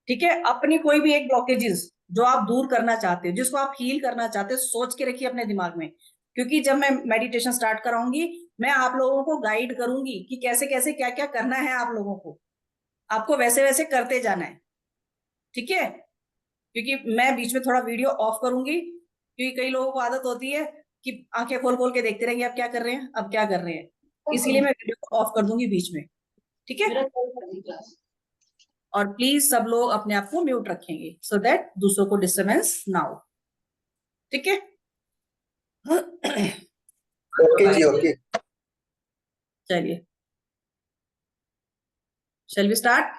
ठीक है, अपनी कोई भी एक ब्लॉकेजेस जो आप दूर करना चाहते हो, जिसको आप हील करना चाहते हो, सोच के रखिए अपने दिमाग में, क्योंकि जब मैं मेडिटेशन स्टार्ट कराऊंगी मैं आप लोगों को गाइड करूंगी कि कैसे कैसे क्या क्या करना है आप लोगों को, आपको वैसे वैसे करते जाना है, ठीक है। क्योंकि मैं बीच में थोड़ा वीडियो ऑफ करूंगी, क्योंकि कई लोगों को आदत होती है कि आंखें खोल खोल के देखते रहेंगे, अब क्या कर रहे हैं, अब क्या कर रहे हैं। इसीलिए मैं वीडियो को ऑफ कर दूंगी बीच में, ठीक है। और प्लीज सब लोग अपने आप को म्यूट रखेंगे सो दैट दूसरों को डिस्टरबेंस ना हो, ठीक है। ओके जी, ओके। चलिए, शैल वी स्टार्ट।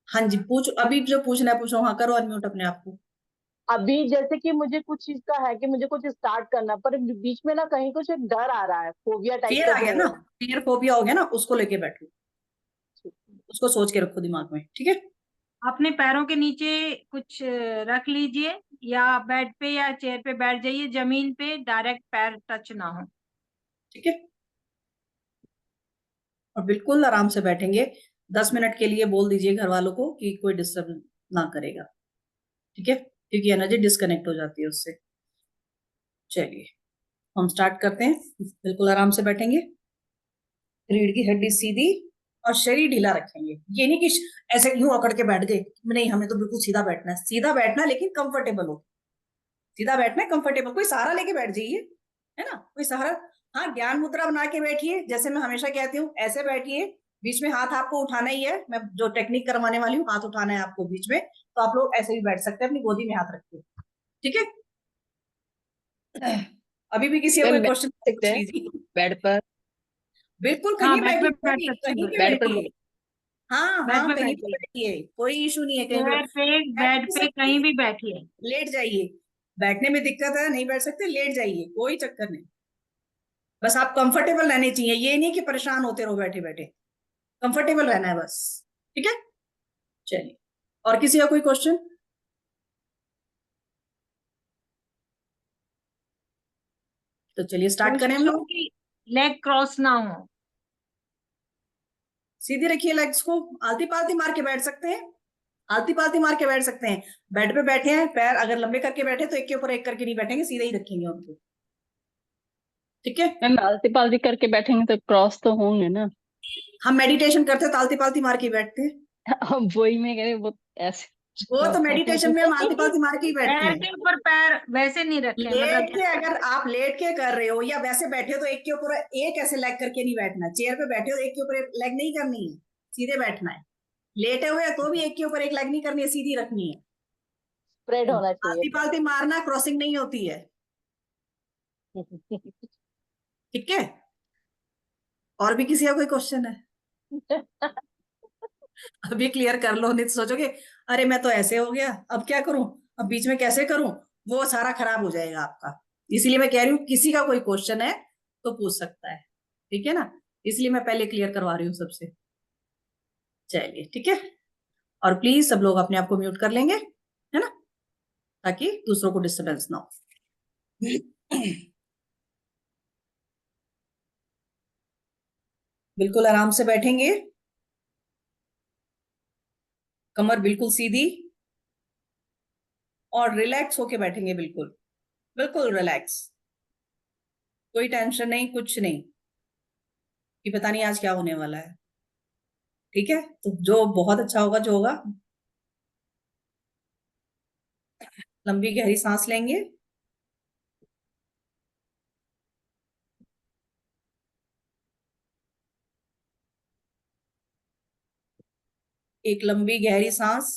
हाँ जी, पूछो, अभी जो पूछना है पूछो। हाँ, करो अनम्यूट अपने आप को। अभी जैसे कि मुझे कुछ चीज का है कि मुझे कुछ स्टार्ट करना, पर बीच में ना कहीं कुछ एक डर आ रहा है, फोबिया टाइप फियर का आ जो गया है। ना, फियर फोबिया हो गया ना, उसको लेके बैठो, उसको सोच के रखो दिमाग में, ठीक है। अपने पैरों के नीचे कुछ रख लीजिए, या बेड पे या चेयर पे बैठ जाइए, जमीन पे डायरेक्ट पैर टच ना हो। ठीक है, और बिल्कुल आराम से बैठेंगे। 10 मिनट के लिए बोल दीजिए घर वालों को कि कोई डिस्टर्ब ना करेगा, ठीक है, क्योंकि एनर्जी डिस्कनेक्ट हो जाती है उससे। चलिए, हम स्टार्ट करते हैं। बिल्कुल आराम से बैठेंगे, रीढ़ की हड्डी सीधी और शरीर ढीला रखेंगे। ये नहीं कि ऐसे यूं अकड़ के बैठ गए, नहीं, हमें तो बिल्कुल सीधा बैठना है। सीधा बैठना लेकिन कंफर्टेबल हो, सीधा बैठना है कंफर्टेबल। कोई सहारा लेके बैठ जाइए, है ना, कोई सहारा। हाँ, ज्ञान मुद्रा बना के बैठिए, जैसे मैं हमेशा कहती हूँ ऐसे बैठिए। बीच में हाथ आपको उठाना ही है, मैं जो टेक्निक करवाने वाली हूँ, हाथ उठाना है आपको बीच में। तो आप लोग ऐसे भी बैठ सकते हैं, अपनी गोदी में हाथ रखिए, ठीक है। अभी भी किसी का कोई मैम बैठ क्वेश्चन सकते पूछ हैं लीजिए। बेड पर? बिल्कुल, हाँ, कहीं बेड पे बैठिए, बैठ कहीं सकते कहीं हैं, भी बेड पर बैठिए। हाँ बेड हाँ, पे कहीं बैठ भी जाइए, बैठिए, कोई इशू नहीं है, कहीं भी चेयर पे बैठ बेड भी पे सकते कहीं हैं, भी बैठिए। लेट जाइए। बैठने में दिक्कत है, नहीं बैठ सकते, लेट जाइए, कोई चक्कर नहीं। बस आप कंफर्टेबल रहने चाहिए, ये नहीं कि परेशान होते रहो बैठे बैठे, कंफर्टेबल रहना है बस, ठीक है। चलिए, और किसी का कोई क्वेश्चन? तो चलिए स्टार्ट करें हम लोग। लेग क्रॉस ना हो। सीधे रखिए लेग्स को, आलती पालती मार के बैठ सकते हैं, आलती पालती मार के बैठ सकते हैं। बेड पे बैठे हैं, पैर अगर लंबे करके बैठे तो एक के ऊपर एक करके नहीं बैठेंगे, सीधे ही रखेंगे उनको, ठीक है। मैम आलती पालती करके बैठेंगे तो क्रॉस तो होंगे ना? हम मेडिटेशन करते हैं तो आलती पालती मार के ही बैठते हैं। अब वही मैं कह रही हूँ, वो ऐसे वो तो क्रॉस मेडिटेशन में हम आलती पालती मार के ही बैठते पैर हैं। के ऊपर पैर वैसे नहीं रखे, लेट मतलब के, अगर आप लेट के कर रहे हो या वैसे बैठे हो तो एक के ऊपर एक ऐसे लेग करके नहीं बैठना। चेयर पे बैठे हो एक के ऊपर एक लेग नहीं करनी है, सीधे बैठना है। लेटे हुए तो भी एक के ऊपर एक लेग नहीं करनी है, सीधी रखनी है। स्प्रेड होना चाहिए आलती पालती मारना क्रॉसिंग नहीं होती है, पैर। ठीक है। और भी किसी का कोई क्वेश्चन है? अभी क्लियर कर लो, नहीं तो सोचोगे अरे मैं तो ऐसे हो गया, अब क्या करूं, अब बीच में कैसे करूं, वो सारा खराब हो जाएगा आपका। इसलिए मैं कह रही हूँ किसी का कोई क्वेश्चन है तो पूछ सकता है, ठीक है ना। इसलिए मैं पहले क्लियर करवा रही हूँ सबसे। चलिए, ठीक है, और प्लीज सब लोग अपने आप को म्यूट कर लेंगे, है ना, ताकि दूसरों को डिस्टरबेंस ना हो। बिल्कुल आराम से बैठेंगे, कमर बिल्कुल सीधी, और रिलैक्स होके बैठेंगे, बिल्कुल बिल्कुल रिलैक्स, कोई टेंशन नहीं, कुछ नहीं कि पता नहीं आज क्या होने वाला है, ठीक है। तो जो बहुत अच्छा होगा, जो होगा, लंबी गहरी सांस लेंगे, एक लंबी गहरी सांस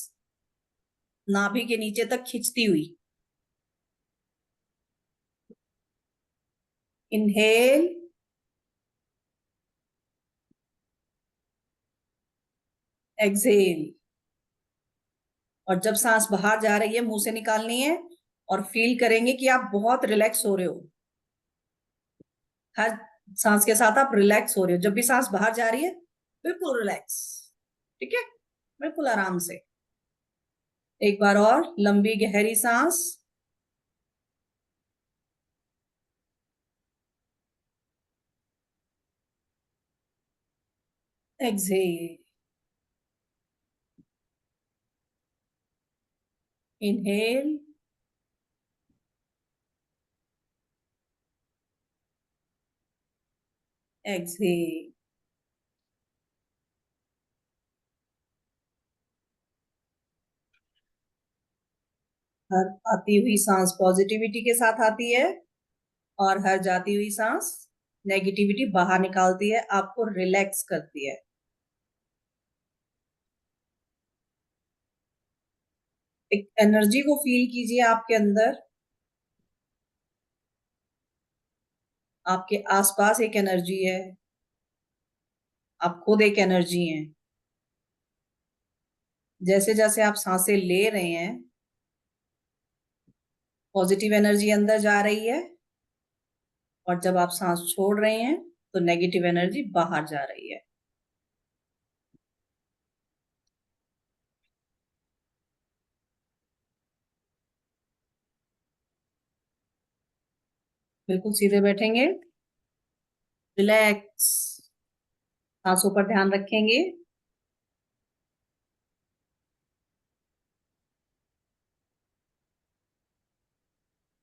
नाभि के नीचे तक खींचती हुई। इनहेल, एक्सहेल, और जब सांस बाहर जा रही है मुंह से निकालनी है, और फील करेंगे कि आप बहुत रिलैक्स हो रहे हो। हर सांस के साथ आप रिलैक्स हो रहे हो, जब भी सांस बाहर जा रही है बिल्कुल रिलैक्स, ठीक है, बिल्कुल आराम से। एक बार और लंबी गहरी सांस, एक्सहेल, इनहेल, एक्सहेल। हर आती हुई सांस पॉजिटिविटी के साथ आती है और हर जाती हुई सांस नेगेटिविटी बाहर निकालती है, आपको रिलैक्स करती है। एक एनर्जी को फील कीजिए आपके अंदर, आपके आसपास एक एनर्जी है, आप खुद एक एनर्जी हैं। जैसे जैसे आप सांसें ले रहे हैं, पॉजिटिव एनर्जी अंदर जा रही है, और जब आप सांस छोड़ रहे हैं तो नेगेटिव एनर्जी बाहर जा रही है। बिल्कुल सीधे बैठेंगे, रिलैक्स, सांसों पर ध्यान रखेंगे।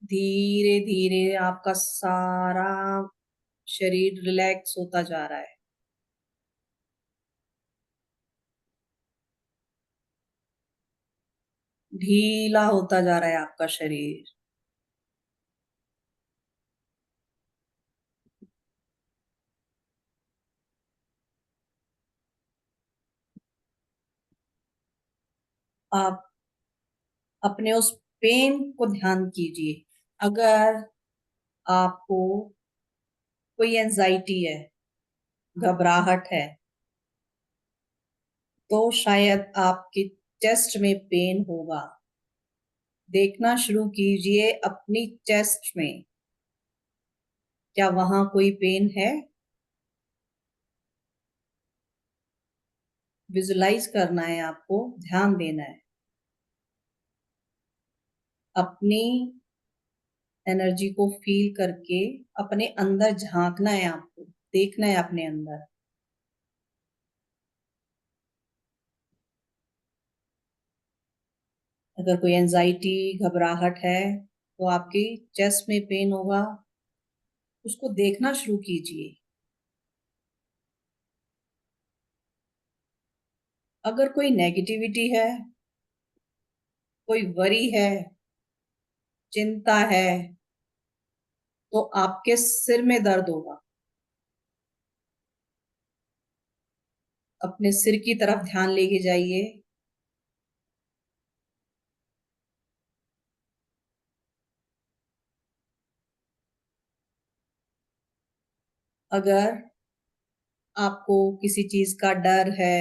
धीरे धीरे आपका सारा शरीर रिलैक्स होता जा रहा है। ढीला होता जा रहा है आपका शरीर। आप अपने उस पेन को ध्यान कीजिए। अगर आपको कोई एंजाइटी है, घबराहट है, तो शायद आपके चेस्ट में पेन होगा। देखना शुरू कीजिए अपनी चेस्ट में, क्या वहां कोई पेन है? विजुलाइज करना है, आपको ध्यान देना है। अपनी एनर्जी को फील करके अपने अंदर झांकना है, आपको देखना है अपने अंदर। अगर कोई एंजाइटी, घबराहट है तो आपकी चेस्ट में पेन होगा, उसको देखना शुरू कीजिए। अगर कोई नेगेटिविटी है, कोई वरी है, चिंता है, तो आपके सिर में दर्द होगा। अपने सिर की तरफ ध्यान लेके जाइए। अगर आपको किसी चीज का डर है,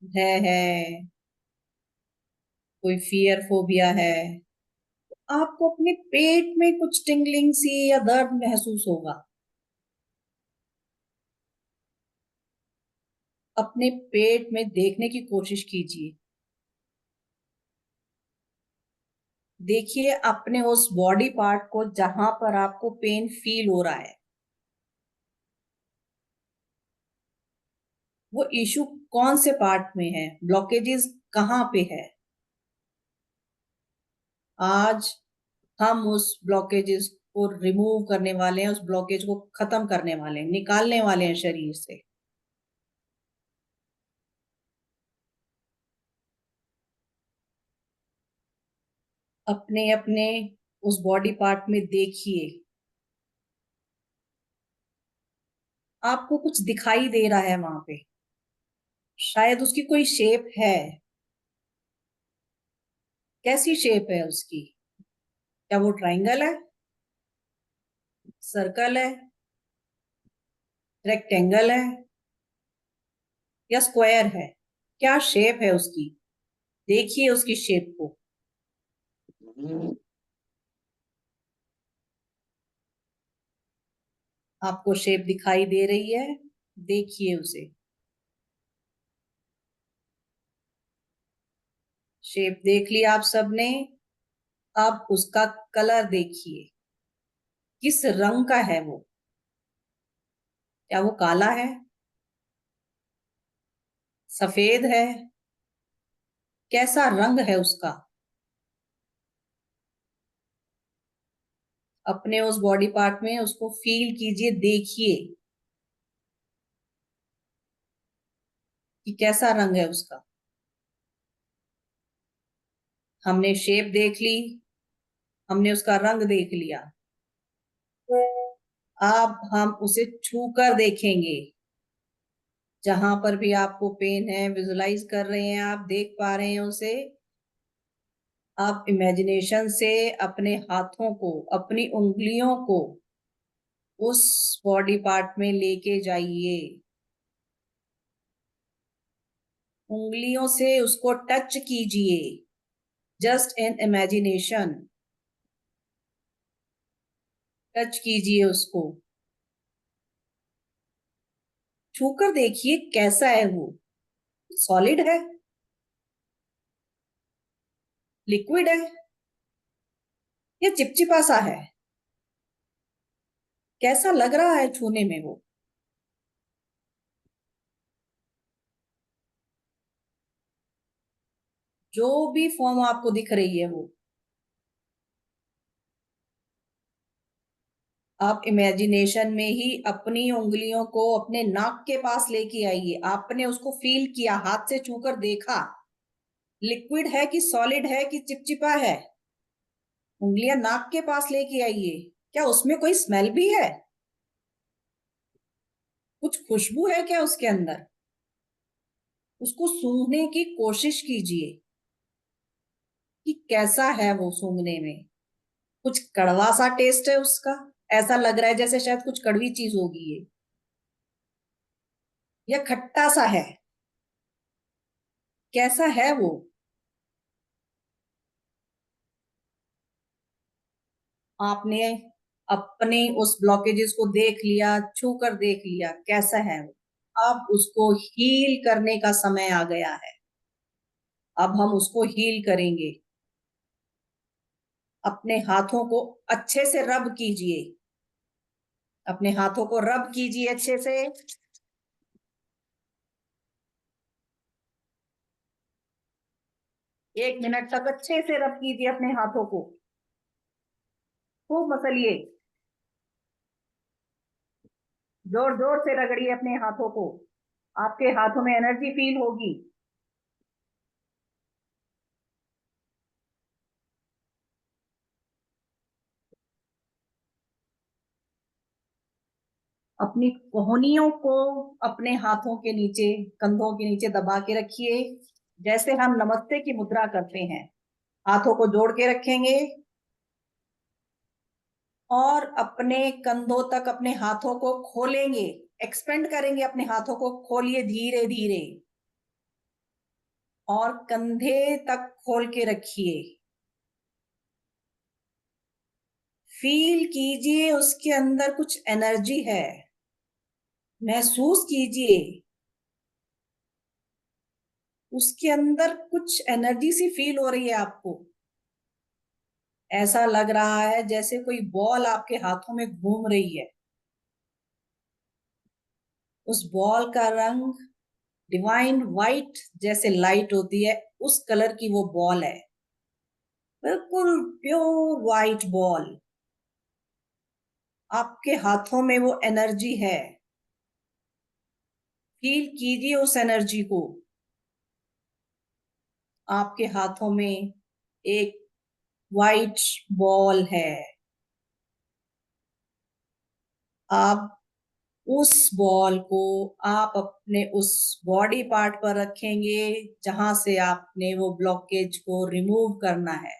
भय है, कोई फियर फोबिया है, आपको अपने पेट में कुछ टिंगलिंग सी या दर्द महसूस होगा। अपने पेट में देखने की कोशिश कीजिए। देखिए अपने उस बॉडी पार्ट को जहां पर आपको पेन फील हो रहा है। वो इशू कौन से पार्ट में है, ब्लॉकेजेस कहाँ पे है। आज हम उस ब्लॉकेजेस को रिमूव करने वाले हैं, उस ब्लॉकेज को खत्म करने वाले हैं, निकालने वाले हैं शरीर से। अपने अपने उस बॉडी पार्ट में देखिए, आपको कुछ दिखाई दे रहा है वहां पे। शायद उसकी कोई शेप है। कैसी शेप है उसकी? क्या वो ट्रायंगल है, सर्कल है, रेक्टेंगल है, या स्क्वायर है? क्या शेप है उसकी? देखिए उसकी शेप को। आपको शेप दिखाई दे रही है, देखिए उसे। शेप देख लिया आप सबने। अब उसका कलर देखिए, किस रंग का है वो? क्या वो काला है, सफेद है? कैसा रंग है उसका? अपने उस बॉडी पार्ट में उसको फील कीजिए, देखिए कि कैसा रंग है उसका। हमने शेप देख ली, हमने उसका रंग देख लिया। अब हम उसे छू कर देखेंगे। जहां पर भी आपको पेन है, विजुलाइज कर रहे हैं, आप देख पा रहे हैं उसे। आप इमेजिनेशन से अपने हाथों को, अपनी उंगलियों को उस बॉडी पार्ट में लेके जाइए। उंगलियों से उसको टच कीजिए, जस्ट इन इमेजिनेशन। टच कीजिए उसको, छूकर देखिए कैसा है वो। सॉलिड है, लिक्विड है, या चिपचिपा सा है? कैसा लग रहा है छूने में वो? जो भी फॉर्म आपको दिख रही है वो आप इमेजिनेशन में ही अपनी उंगलियों को अपने नाक के पास लेके आइए। आपने उसको फील किया, हाथ से छूकर देखा, लिक्विड है कि सॉलिड है कि चिपचिपा है। उंगलियां नाक के पास लेके आइए। क्या उसमें कोई स्मेल भी है? कुछ खुशबू है क्या उसके अंदर? उसको सूंघने की कोशिश कीजिए कि कैसा है वो सूंघने में। कुछ कड़वा सा टेस्ट है उसका, ऐसा लग रहा है जैसे शायद कुछ कड़वी चीज होगी ये, या खट्टा सा है? कैसा है वो? आपने अपने उस ब्लॉकेजेस को देख लिया, छू कर देख लिया, कैसा है वो? अब उसको हील करने का समय आ गया है। अब हम उसको हील करेंगे। अपने हाथों को अच्छे से रब कीजिए। अपने हाथों को रब कीजिए अच्छे से। 1 मिनट तक अच्छे से रब कीजिए अपने हाथों को। खूब मसलिए, जोर जोर से रगड़िए अपने हाथों को। आपके हाथों में एनर्जी फील होगी। अपनी कोहनियों को अपने हाथों के नीचे, कंधों के नीचे दबा के रखिए, जैसे हम नमस्ते की मुद्रा करते हैं। हाथों को जोड़ के रखेंगे और अपने कंधों तक अपने हाथों को खोलेंगे, एक्सपेंड करेंगे। अपने हाथों को खोलिए धीरे धीरे, और कंधे तक खोल के रखिए। फील कीजिए उसके अंदर कुछ एनर्जी है, महसूस कीजिए उसके अंदर कुछ एनर्जी सी फील हो रही है आपको। ऐसा लग रहा है जैसे कोई बॉल आपके हाथों में घूम रही है। उस बॉल का रंग डिवाइन वाइट, जैसे लाइट होती है उस कलर की वो बॉल है, बिल्कुल प्योर वाइट बॉल। आपके हाथों में वो एनर्जी है। फील कीजिए उस एनर्जी को। आपके हाथों में एक वाइट बॉल है। आप उस बॉल को आप अपने उस बॉडी पार्ट पर रखेंगे जहां से आपने वो ब्लॉकेज को रिमूव करना है।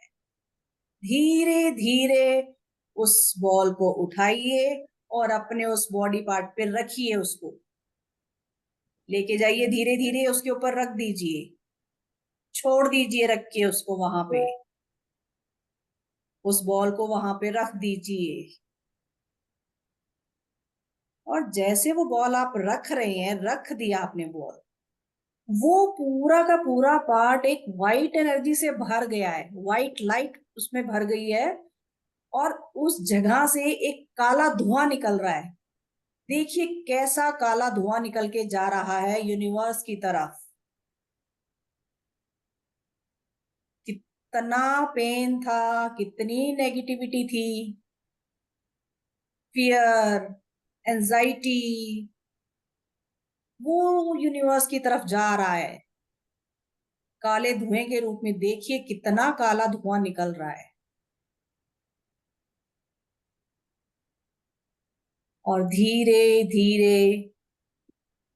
धीरे धीरे उस बॉल को उठाइए और अपने उस बॉडी पार्ट पे रखिए। उसको लेके जाइए, धीरे धीरे उसके ऊपर रख दीजिए। छोड़ दीजिए रख के उसको वहां पे। उस बॉल को वहां पे रख दीजिए, और जैसे वो बॉल आप रख रहे हैं, रख दिया आपने बॉल, वो पूरा का पूरा पार्ट एक वाइट एनर्जी से भर गया है। वाइट लाइट उसमें भर गई है, और उस जगह से एक काला धुआं निकल रहा है। देखिए कैसा काला धुआं निकल के जा रहा है यूनिवर्स की तरफ। कितना पेन था, कितनी नेगेटिविटी थी, फियर, एंजाइटी, वो यूनिवर्स की तरफ जा रहा है। काले धुएं के रूप में। देखिए कितना काला धुआं निकल रहा है, और धीरे धीरे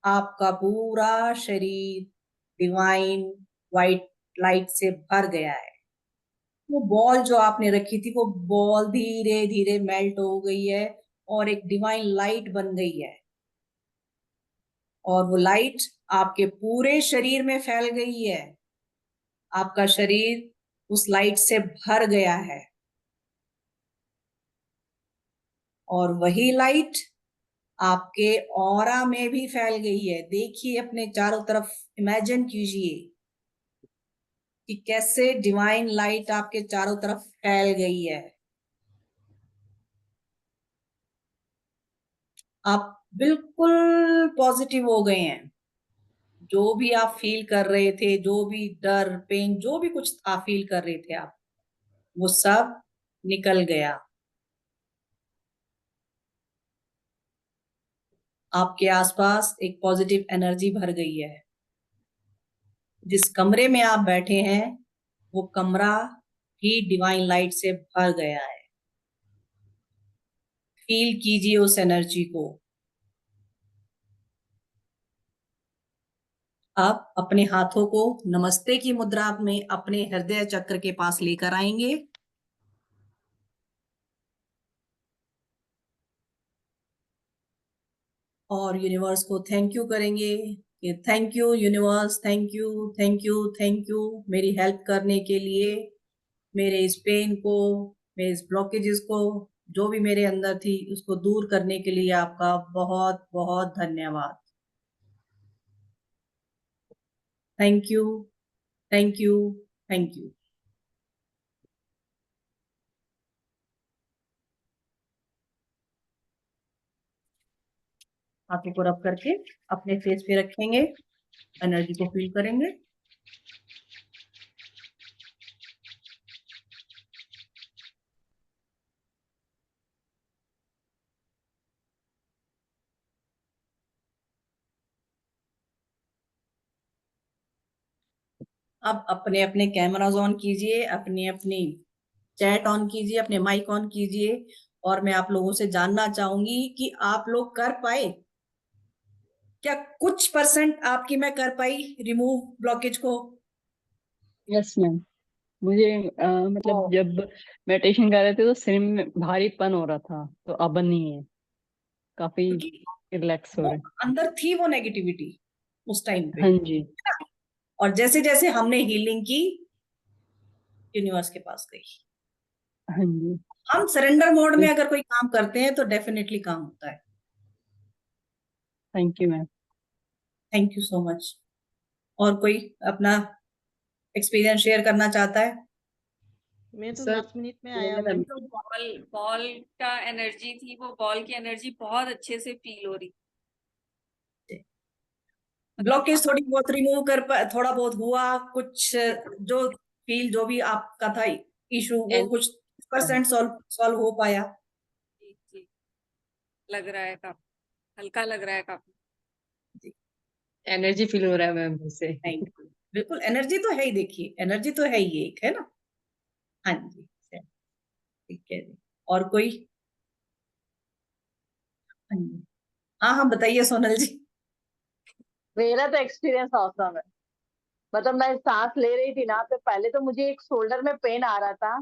आपका पूरा शरीर डिवाइन वाइट लाइट से भर गया है। वो बॉल जो आपने रखी थी, वो बॉल धीरे धीरे मेल्ट हो गई है और एक डिवाइन लाइट बन गई है, और वो लाइट आपके पूरे शरीर में फैल गई है। आपका शरीर उस लाइट से भर गया है, और वही लाइट आपके ऑरा में भी फैल गई है। देखिए अपने चारों तरफ, इमेजिन कीजिए कि कैसे डिवाइन लाइट आपके चारों तरफ फैल गई है। आप बिल्कुल पॉजिटिव हो गए हैं। जो भी आप फील कर रहे थे, जो भी डर, पेन, जो भी कुछ आप फील कर रहे थे, आप वो सब निकल गया। आपके आसपास एक पॉजिटिव एनर्जी भर गई है। जिस कमरे में आप बैठे हैं, वो कमरा ही डिवाइन लाइट से भर गया है। फील कीजिए उस एनर्जी को। आप अपने हाथों को नमस्ते की मुद्रा में अपने हृदय चक्र के पास लेकर आएंगे, और यूनिवर्स को थैंक यू करेंगे कि thank you universe, thank you, thank you, thank you मेरी हेल्प करने के लिए, मेरे इस पेन को, मेरे इस ब्लॉकेजेस को, जो भी मेरे अंदर थी उसको दूर करने के लिए आपका बहुत बहुत धन्यवाद। Thank you, thank you, thank you. हाथों को रब करके अपने फेस पे रखेंगे, एनर्जी को फील करेंगे। अब अपने अपने कैमरास ऑन कीजिए, अपनी अपनी चैट ऑन कीजिए, अपने माइक ऑन कीजिए, और मैं आप लोगों से जानना चाहूंगी कि आप लोग कर पाए क्या? कुछ परसेंट आपकी मैं कर पाई रिमूव ब्लॉकेज को? Yes ma'am. मुझे मतलब जब मेडिटेशन कर रहे थे तो सिर में भारीपन हो रहा था, तो अब नहीं है, काफी क्योंकि रिलैक्स हो वो रहे। अंदर थी वो नेगेटिविटी उस टाइम पे, हाँ जी। और जैसे जैसे हमने हीलिंग की, यूनिवर्स के पास गई। हाँ जी। हम सरेंडर मोड में अगर कोई काम करते हैं तो डेफिनेटली काम होता है। Thank you ma'am. Thank you so much. और कोई अपना एक्सपीरियंस शेयर करना चाहता है? मैं तो सर, 10 मिनट में आया। मैम, मैं तो बॉल बॉल का एनर्जी थी, वो बॉल की एनर्जी बहुत अच्छे से फील हो रही। ब्लॉकेज थोड़ी बहुत रिमूव थोड़ा बहुत हुआ कुछ, जो फील जो भी आपका था इशू, वो कुछ परसेंट सॉल्व हो पाया? जी जी, लग रहा है काफी हल्का, लग रहा है काफी। एनर्जी फील हो रहा है मैम मुझसे। Thank you. बिल्कुल एनर्जी तो है ही, देखिए एनर्जी तो है ही एक, है ना? हाँ जी, ठीक है जी। और कोई? हाँ जी, हाँ हाँ बताइए सोनल जी। मेरा तो एक्सपीरियंस औसम है। मतलब मैं सांस ले रही थी ना, तो पहले तो मुझे एक शोल्डर में पेन आ रहा था।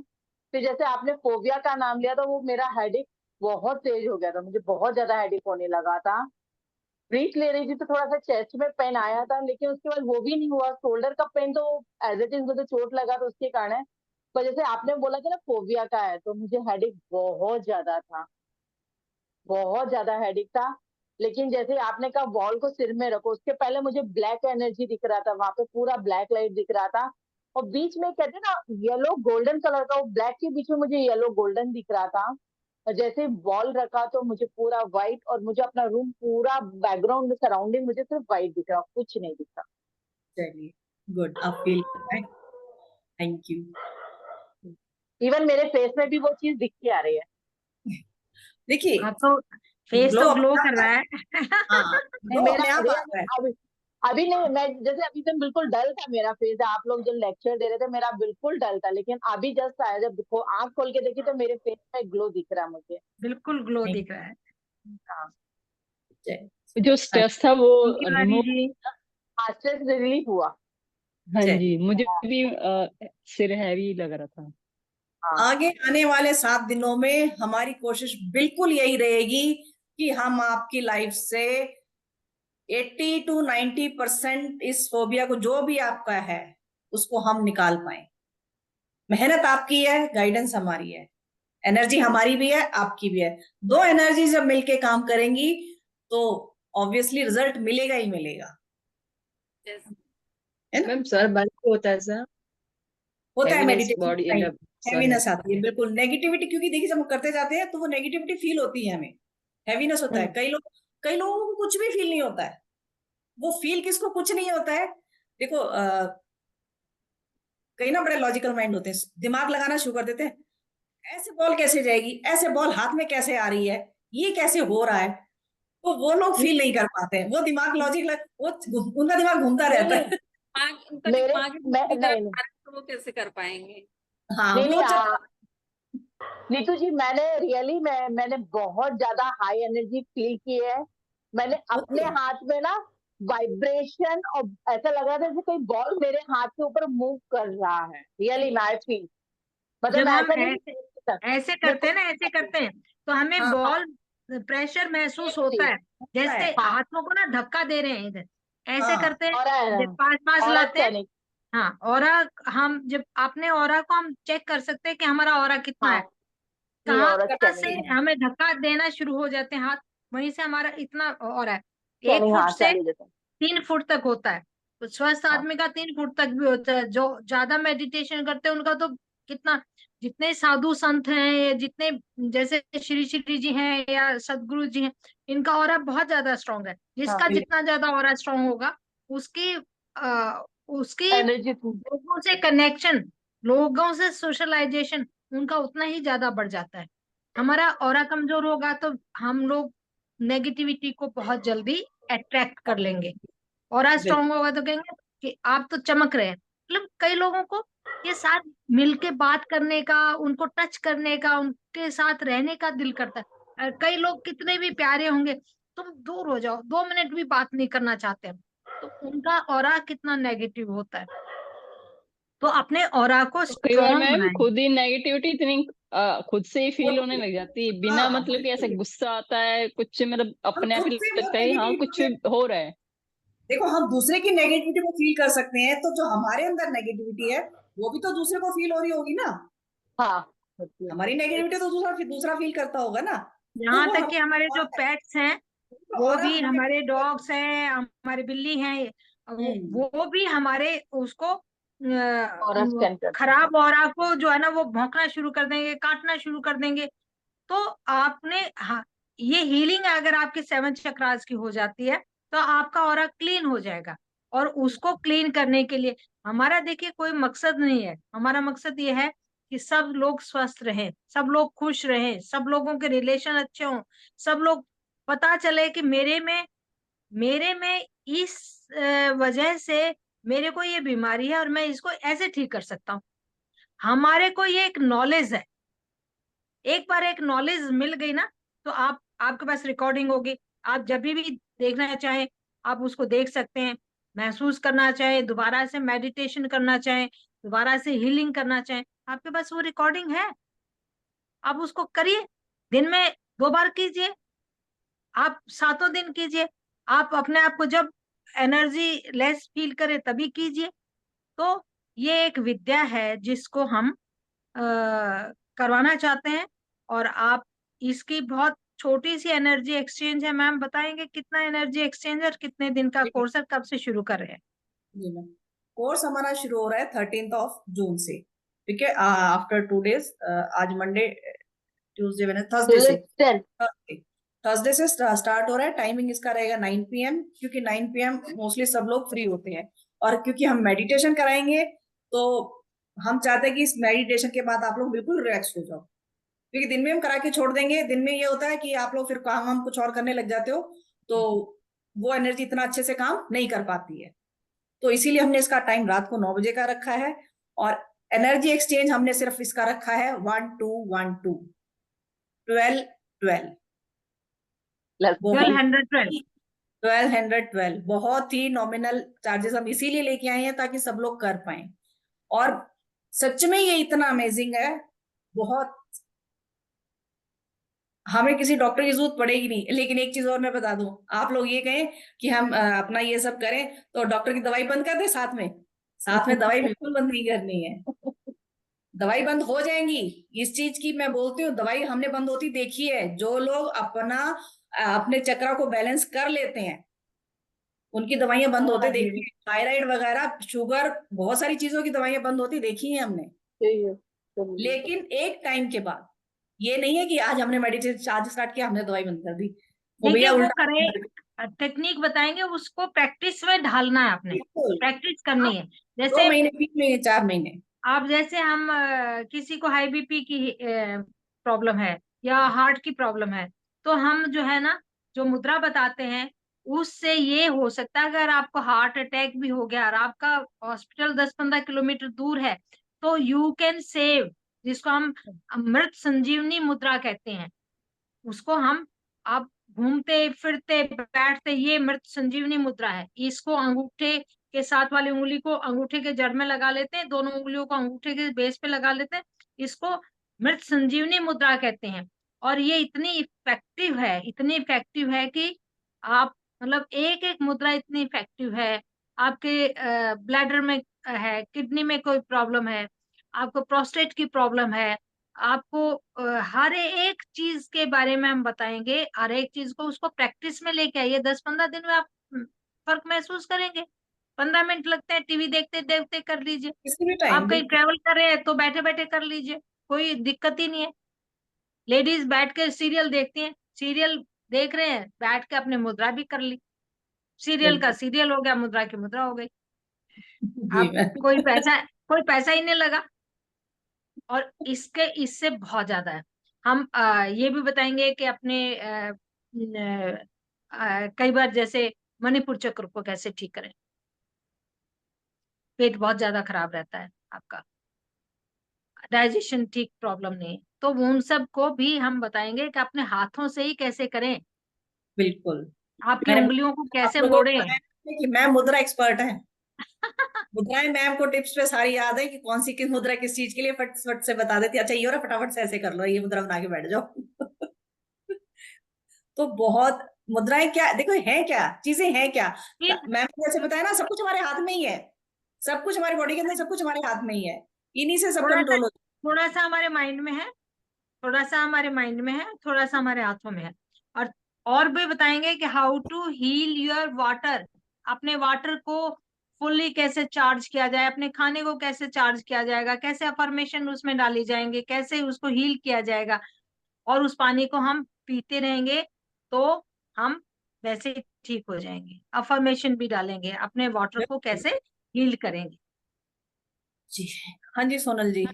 फिर जैसे आपने फोबिया का नाम लिया, तो वो मेरा हेडेक बहुत तेज हो गया था, मुझे बहुत ज्यादा हेडेक होने लगा था। ब्रीथ ले रही थी तो थोड़ा सा चेस्ट में पेन आया था, लेकिन उसके बाद वो भी नहीं हुआ। शोल्डर का पेन तो एज इट इज, मुझे चोट लगा तो उसके कारण है। पर जैसे आपने बोला था ना फोबिया का है, तो मुझे हेडेक बहुत ज्यादा था, बहुत ज्यादा हेडेक था। लेकिन जैसे आपने कहा बॉल को सिर में रखो, उसके पहले मुझे ब्लैक एनर्जी दिख रहा था, वहां पे पूरा ब्लैक लाइट दिख रहा था। और बीच में कहते हैं ना येलो गोल्डन कलर का, वो ब्लैक के बीच में मुझे येलो गोल्डन दिख रहा था। और जैसे बॉल रखा तो मुझे पूरा व्हाइट, और मुझे अपना रूम पूरा बैकग्राउंड सराउंडिंग मुझे सिर्फ व्हाइट दिख रहा, कुछ नहीं दिख रहा। चलिए गुड, आप फील कर रहे हैं। Thank you. इवन मेरे फेस में भी वो चीज दिख के आ रही है। देखिए आपको फेस ग्लो तो ग्लो अपना कर आता रहा है। है। हाँ, नहीं, ग्लो मेरा अपने आप रियल आता है। अब अभी नहीं, मैं जैसे अभी तो बिल्कुल डल था मेरा फेस, आप लोग जब लेक्चर दे रहे थे मेरा बिल्कुल डल था, लेकिन अभी जस्ट आया, जब देखो आंख खोल के देखी तो मेरे फेस में ग्लो दिख रहा है मुझे। बिल्कुल ग्लो नहीं, दिख रहा है। हाँ, जो स्ट्रेस था वो थैंक यू आदि रिमूव। जी। स्ट्रेस रिलीफ हुआ। हाँ जय। जी, मुझे भी सिर हैवी लग रहा था। हाँ, आगे आने वाले 7 दिनों में हमारी कोशिश बिल्कुल यही रहेगी कि हम आपकी लाइफ से 80 to 90% इस फोबिया को, जो भी आपका है, उसको हम निकाल पाए। मेहनत आपकी है, गाइडेंस हमारी है, एनर्जी हमारी भी है, आपकी भी है। दो एनर्जी जब मिलके काम करेंगी तो ऑब्वियसली रिजल्ट मिलेगा ही मिलेगा, Yes. है ना? मैम सर बल्ब होता है सर, होता है heaviness meditation body time, sir है। हैवीनेस आती है, बिल्कुल नेगेटिविटी, क्योंकि देखिए जब हम करते जाते हैं तो वो नेगेटिविटी फील होती है, हमें हैवीनेस होता है। कई लोगों को कुछ भी फील नहीं होता है। वो फील किसको कुछ नहीं होता है? देखो कई ना बड़े लॉजिकल माइंड होते हैं, दिमाग लगाना शुरू कर देते हैं, ऐसे बॉल कैसे जाएगी, ऐसे बॉल हाथ में कैसे आ रही है, ये कैसे हो रहा है। तो वो लोग फील नहीं कर पाते हैं, वो दिमाग लॉजिक वो उनका दिमाग घूमता रहता नहीं, है। उनका मेरे दिमाग ही मैं पूरी तरह नहीं नहीं कार्य, तो वो कैसे कर पाएंगे? हाँ, नहीं, वो जब नीतू जी, मैंने रियली मैंने बहुत ज्यादा हाई एनर्जी फील की है। मैंने अपने हाथ में ना वाइब्रेशन, और ऐसा लग रहा था जैसे कोई बॉल मेरे हाथ के ऊपर मूव कर रहा है। रियली मैं फील, मतलब जब मैं हम ऐसा नहीं ऐसे कि ऐसे मेरे करते हैं ना, ऐसे करते हैं तो हमें हाँ बॉल प्रेशर महसूस होता है, होता जैसे है, हाँ, हाथों को ना धक्का दे रहे हैं इधर, ऐसे हाँ करते हैं, और पास पास और लाते हैं। स्कैनिंग। हाँ, ऑरा, हम जब अपने ऑरा को हम चेक कर सकते हैं कि हमारा ऑरा कितना हाँ, है, ये कहाँ और करना से स्कैनिंग, है। हमें धक्का देना शुरू हो जाते हैं हाथ, वहीं से हमारा इतना ऑरा है। एक स्कैनिंग, फुट हाँ से चालू देते हैं। 3 फुट तक होता है, तो स्वस्थ हाँ, आदमी का 3 फुट तक भी होता है। जो ज्यादा मेडिटेशन करते हैं उनका तो कितना, जितने साधु संत हैं या जितने, जैसे श्री श्री जी हैं या सदगुरु जी हैं, इनका ऑरा बहुत ज्यादा स्ट्रांग है। हाँ, जिसका जितना ज्यादा ऑरा स्ट्रांग होगा, उसकी उसकी एनर्जी। लोगों से कनेक्शन, लोगों से सोशलाइजेशन उनका उतना ही ज्यादा बढ़ जाता है। हमारा ऑरा कमजोर होगा तो हम लोग नेगेटिविटी को बहुत जल्दी अट्रैक्ट कर लेंगे। ऑरा स्ट्रांग होगा तो कहेंगे कि आप तो चमक रहे हैं। मतलब कई लोगों को ये साथ मिलके बात करने का, उनको टच करने का, उनके साथ रहने का दिल करता है। कई लोग कितने भी प्यारे होंगे, तुम दूर हो जाओ, 2 मिनट भी बात नहीं करना चाहते हैं, तो उनका ऑरा कितना नेगेटिव होता है। तो अपने ऑरा को तो कई बार स्ट्रांग मैम बनाएं। खुद ही नेगेटिविटी इतनी खुद से ही फील होने लग जाती है, बिना हाँ मतलब कि ऐसे बिल्कुल, गुस्सा आता है कुछ, मतलब हम अपने आप खुद ही से बहुत लगता है कि हाँ कुछ नेगेटिविटी, हो रहा है। देखो हम दूसरे की नेगेटिविटी को फील कर सकते हैं, तो जो हमारे अंदर नेगेटिविटी है वो भी तो दूसरे को फील हो रही होगी ना। हाँ, होती है। हमारी नेगेटिविटी तो दूसरा दूसरा फील करता होगा ना। तो यहाँ वो तक कि हमारे जो पेट्स हैं, वो और भी, हमारे हमारे डॉग्स हैं, हमारे बिल्ली हैं, वो भी हमारे उसको और स्कैन करते हैं। खराब ऑरा को जो है ना, वो भौंकना शुरू कर देंगे, काटना शुरू कर देंगे। तो आपने, हाँ, ये हीलिंग अगर आपके 7 चक्रास की हो जाती है तो आपका ऑरा क्लीन हो जाएगा। और उसको क्लीन करने के लिए हमारा, देखिए, कोई मकसद नहीं है। हमारा मकसद ये है कि सब लोग स्वस्थ रहें, सब लोग खुश रहें, सब लोगों के रिलेशन अच्छे हों, सब लोग, पता चले कि मेरे में इस वजह से मेरे को ये बीमारी है और मैं इसको ऐसे ठीक कर सकता हूँ। हमारे को ये एक नॉलेज है। एक बार एक नॉलेज मिल गई ना, तो आपके पास रिकॉर्डिंग होगी, आप जब भी देखना चाहें आप उसको देख सकते हैं। महसूस करना चाहे, दोबारा से मेडिटेशन करना चाहे, दोबारा से हीलिंग करना चाहे, आपके पास वो रिकॉर्डिंग है। आप उसको करिए, दिन में 2 बार कीजिए, आप 7 दिन कीजिए। आप अपने आप को जब एनर्जी लेस फील करें तभी कीजिए। तो ये एक विद्या है जिसको हम करवाना चाहते हैं। और आप, इसकी बहुत छोटी सी एनर्जी एक्सचेंज है। मैम बताएंगे कितना एनर्जी एक्सचेंज और कितने दिन का कोर्स है, कब से शुरू कर रहे हैं? जी मैम, कोर्स हमारा शुरू हो रहा है 13 जून से। ठीक है, आफ्टर 2 days, आज मंडे, ट्यूसडे, वेडनेसडे, थर्सडे से, थर्सडे थर्सडे से स्टार्ट हो रहा है। टाइमिंग इसका रहेगा 9 PM, क्योंकि 9 PM मोस्टली सब लोग फ्री होते हैं। और क्योंकि हम मेडिटेशन कराएंगे तो हम चाहते हैं कि इस मेडिटेशन के बाद आप लोग बिल्कुल रिलैक्स हो जाओ। क्योंकि दिन में हम करा के छोड़ देंगे, दिन में ये होता है कि आप लोग फिर काम हम कुछ और करने लग जाते हो, तो वो एनर्जी इतना अच्छे से काम नहीं कर पाती है। तो इसीलिए हमने इसका टाइम रात को 9 बजे का रखा है, और एनर्जी एक्सचेंज हमने सिर्फ इसका रखा है 1212 12 12 1212 1212 बहुत ही नॉमिनल चार्जेस हम इसीलिए लेके आए हैं ताकि सब लोग कर पाए। और सच में ये इतना अमेजिंग है, बहुत, हमें किसी डॉक्टर की जरूरत पड़ेगी नहीं। लेकिन एक चीज और मैं बता दूं, आप लोग ये कहें कि हम अपना ये सब करें तो डॉक्टर की दवाई बंद कर दें साथ में, साथ में दवाई बिल्कुल बंद नहीं करनी है। दवाई बंद हो जाएंगी, इस चीज की मैं बोलती हूँ, दवाई हमने बंद होती देखी है। जो लोग अपने चक्रा को बैलेंस कर लेते हैं उनकी दवाइयां बंद होते देखी है। थायराइड वगैरह, शुगर, बहुत सारी चीजों की दवाइयां बंद होती देखी है हमने। सही है। लेकिन एक टाइम के बाद, ये नहीं है कि आज हमने मेडिटेशन आज स्टार्ट किया हमने दवाई बंद कर दी, वो देखिए भैया वो उल्टा करे, टेक्निक बताएंगे, उसको प्रैक्टिस में ढालना है, आपने बिल्कुल। प्रैक्टिस करनी है। 2 जैसे महीने 3 महीने 4 महीने, आप जैसे हम किसी को हाई बीपी की प्रॉब्लम है या हार्ट की प्रॉब्लम है, तो हम जो है ना, जो मुद्रा बताते हैं उससे ये हो सकता है, अगर आपको हार्ट अटैक भी हो गया और आपका हॉस्पिटल 10-15 किलोमीटर दूर है, तो यू कैन सेव, जिसको हम अमृत संजीवनी मुद्रा कहते हैं, उसको हम, आप घूमते फिरते बैठते, ये मृत संजीवनी मुद्रा है। इसको अंगूठे के साथ वाली उंगली को अंगूठे के जड़ में लगा लेते हैं, दोनों उंगलियों को अंगूठे के बेस पे लगा लेते हैं, इसको मृत संजीवनी मुद्रा कहते हैं। और ये इतनी इफेक्टिव है, इतनी इफेक्टिव है कि आप, मतलब एक एक मुद्रा इतनी इफेक्टिव है। आपके ब्लैडर में है, किडनी में कोई प्रॉब्लम है, आपको प्रोस्टेट की प्रॉब्लम है, आपको हर एक चीज के बारे में हम बताएंगे। हर एक चीज को उसको प्रैक्टिस में लेके आइए, 10-15 दिन में आप फर्क महसूस करेंगे। 15 मिनट लगते हैं, टीवी देखते देखते कर लीजिए। किसी भी आप टाइम कहीं ट्रेवल कर रहे हैं तो बैठे बैठे कर लीजिए, कोई दिक्कत ही नहीं है। लेडीज बैठ के सीरियल देखती हैं, सीरियल देख रहे हैं, बैठ के अपने मुद्रा भी कर ली, सीरियल का बिल्कुल। सीरियल हो गया, मुद्रा की मुद्रा हो गई। जी आप, मैम। कोई पैसा ही नहीं लगा। और इससे बहुत ज्यादा है। हम ये भी बताएंगे कि अपने कई बार जैसे मणिपुर चक्र को कैसे ठीक करें, पेट बहुत ज्यादा खराब रहता है आपका, डाइजेशन ठीक प्रॉब्लम नहीं है, तो उन सब को भी हम बताएंगे कि अपने हाथों से ही कैसे करें, बिल्कुल। आपकी मैंने उंगलियों को आप कैसे लोगों को मोड़े। बताया कि मैम मुद्रा एक्सपर्ट है। मुद्राएं मैम को टिप्स पे सारी याद है कि कौन सी किस मुद्रा किस चीज के लिए, फट फट से बता देती है। अच्छा ये हो रहा, फटाफट से ऐसे कर लो, ये मुद्रा बना के बैठ जाओ। तो बहुत, मुद्राएं क्या देखो है, क्या चीजें हैं क्या, फिर मैम ने जैसे बताया ना, सब कुछ हमारे हाथ में ही है। सब कुछ हमारी बॉडी के अंदर, सब कुछ हमारे हाथ में ही है। इन्हीं से सब थोड़ा सा कंट्रोल होता थोड़ा सा हमारे माइंड में है, थोड़ा सा हमारे माइंड में है, थोड़ा सा हमारे हाथों में है। और भी बताएंगे कि how to heal your water, अपने वाटर को फुल्ली कैसे चार्ज किया जाए, अपने खाने को कैसे चार्ज किया जाएगा, कैसे अफर्मेशन उसमें डाली जाएंगे, कैसे उसको हील किया जाएगा। और उस पानी को हम पीते रहेंगे तो हम वैसे ही ठीक हो जाएंगे। अफर्मेशन भी डालेंगे, अपने वाटर है। को कैसे हील करेंगे। जी। हाँ जी सोनल जी।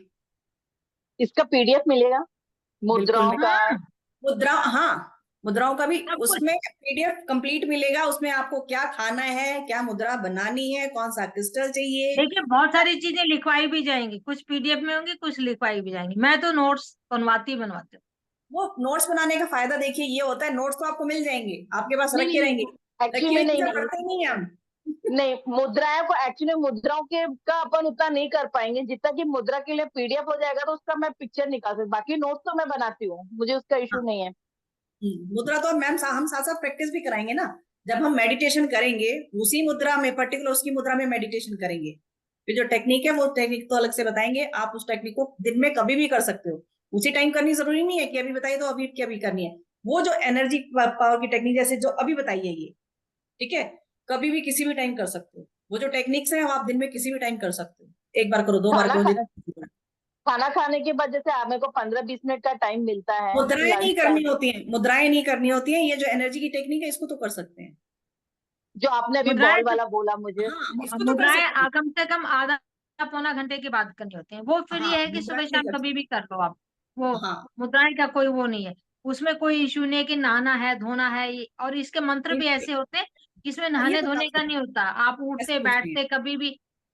इसका पीडीएफ मिलेगा बिल्कुल मुद्राओं का? हाँ, मुद्रा, हाँ, मुद्राओं का भी सब कुछ। उसमें पीडीएफ कंप्लीट मिलेगा। उसमें आपको क्या खाना है, क्या मुद्रा बनानी है, कौन सा क्रिस्टल चाहिए। देखिए बहुत सारी चीजें लिखवाई भी जाएंगी, कुछ पीडीएफ में होंगी, कुछ लिखवाई भी जाएंगी। मैं तो नोट्स बनवाती हूँ। वो नोट्स बनाने का फायदा देखिए ये होता है, नोट्स तो आपको मिल जाएंगे, आपके पास नहीं रखे नहीं रहेंगे। नहीं, एक्चुअली रखी में हुई नहीं चीजें नहीं पढ़ते नहीं हैं हम। नहीं, मुद्राओं को एक्चुअली मुद्राओं के का अपन उतना नहीं कर पाएंगे जितना कि मुद्रा के लिए पीडीएफ हो जाएगा तो उसका मैं पिक्चर निकाल सकती, बाकी नोट्स तो मैं बनाती हूँ, मुझे उसका इशू हाँ। नहीं है। मुद्रा तो मैम हम साथ साथ प्रैक्टिस भी कराएंगे ना। जब हम मेडिटेशन करेंगे उसी मुद्रा में, पर्टिकुलर उसकी मुद्रा में मेडिटेशन करेंगे, फिर जो टेक्निक है वो टेक्निक तो अलग से बताएंगे। आप उस टेक्निक को दिन में कभी भी कर सकते हो, उसी टाइम करनी जरूरी नहीं है कि अभी बताइए तो अभी की अभी करनी है। वो जो एनर्जी पावर की टेक्निक जैसे जो अभी बताई है ये, ठीक है, कभी भी किसी भी टाइम कर सकते हो। वो जो टेक्निक्स है आप दिन में किसी भी टाइम कर सकते हो, एक बार करो, 2 बार खाना करो, खा, जितना। खाना खाने के बाद जैसे मेरे को 15-20 मिनट का टाइम मिलता है मुद्राएं लंच नहीं टाइम, करनी होती हैं, मुद्राएं नहीं करनी होती हैं। ये जो एनर्जी की टेक्निक है इसको तो कर सकते हैं। जो आपने अभी मुद्राएं बॉल वाला बोला मुझे। हाँ इसको तो कर मुद्राएं सकते हैं। कम से कम आधा पौना घंटे के बाद करनी होती हैं। वो फिर हाँ ये है कि मुद्राएं सुबह नहीं शाम कर कभी सकते। भी कर लो आप। वो हाँ मुद्राएं का कोई वो नहीं है, उसमें कोई इशू नहीं है कि नहाना है धोना है और इसके मंत्र भी ऐसे होते हैं इसमें ये नहाने तो धोने का नहीं होता। आप उठते ऐसा कुछ नहीं बैठते कभी भी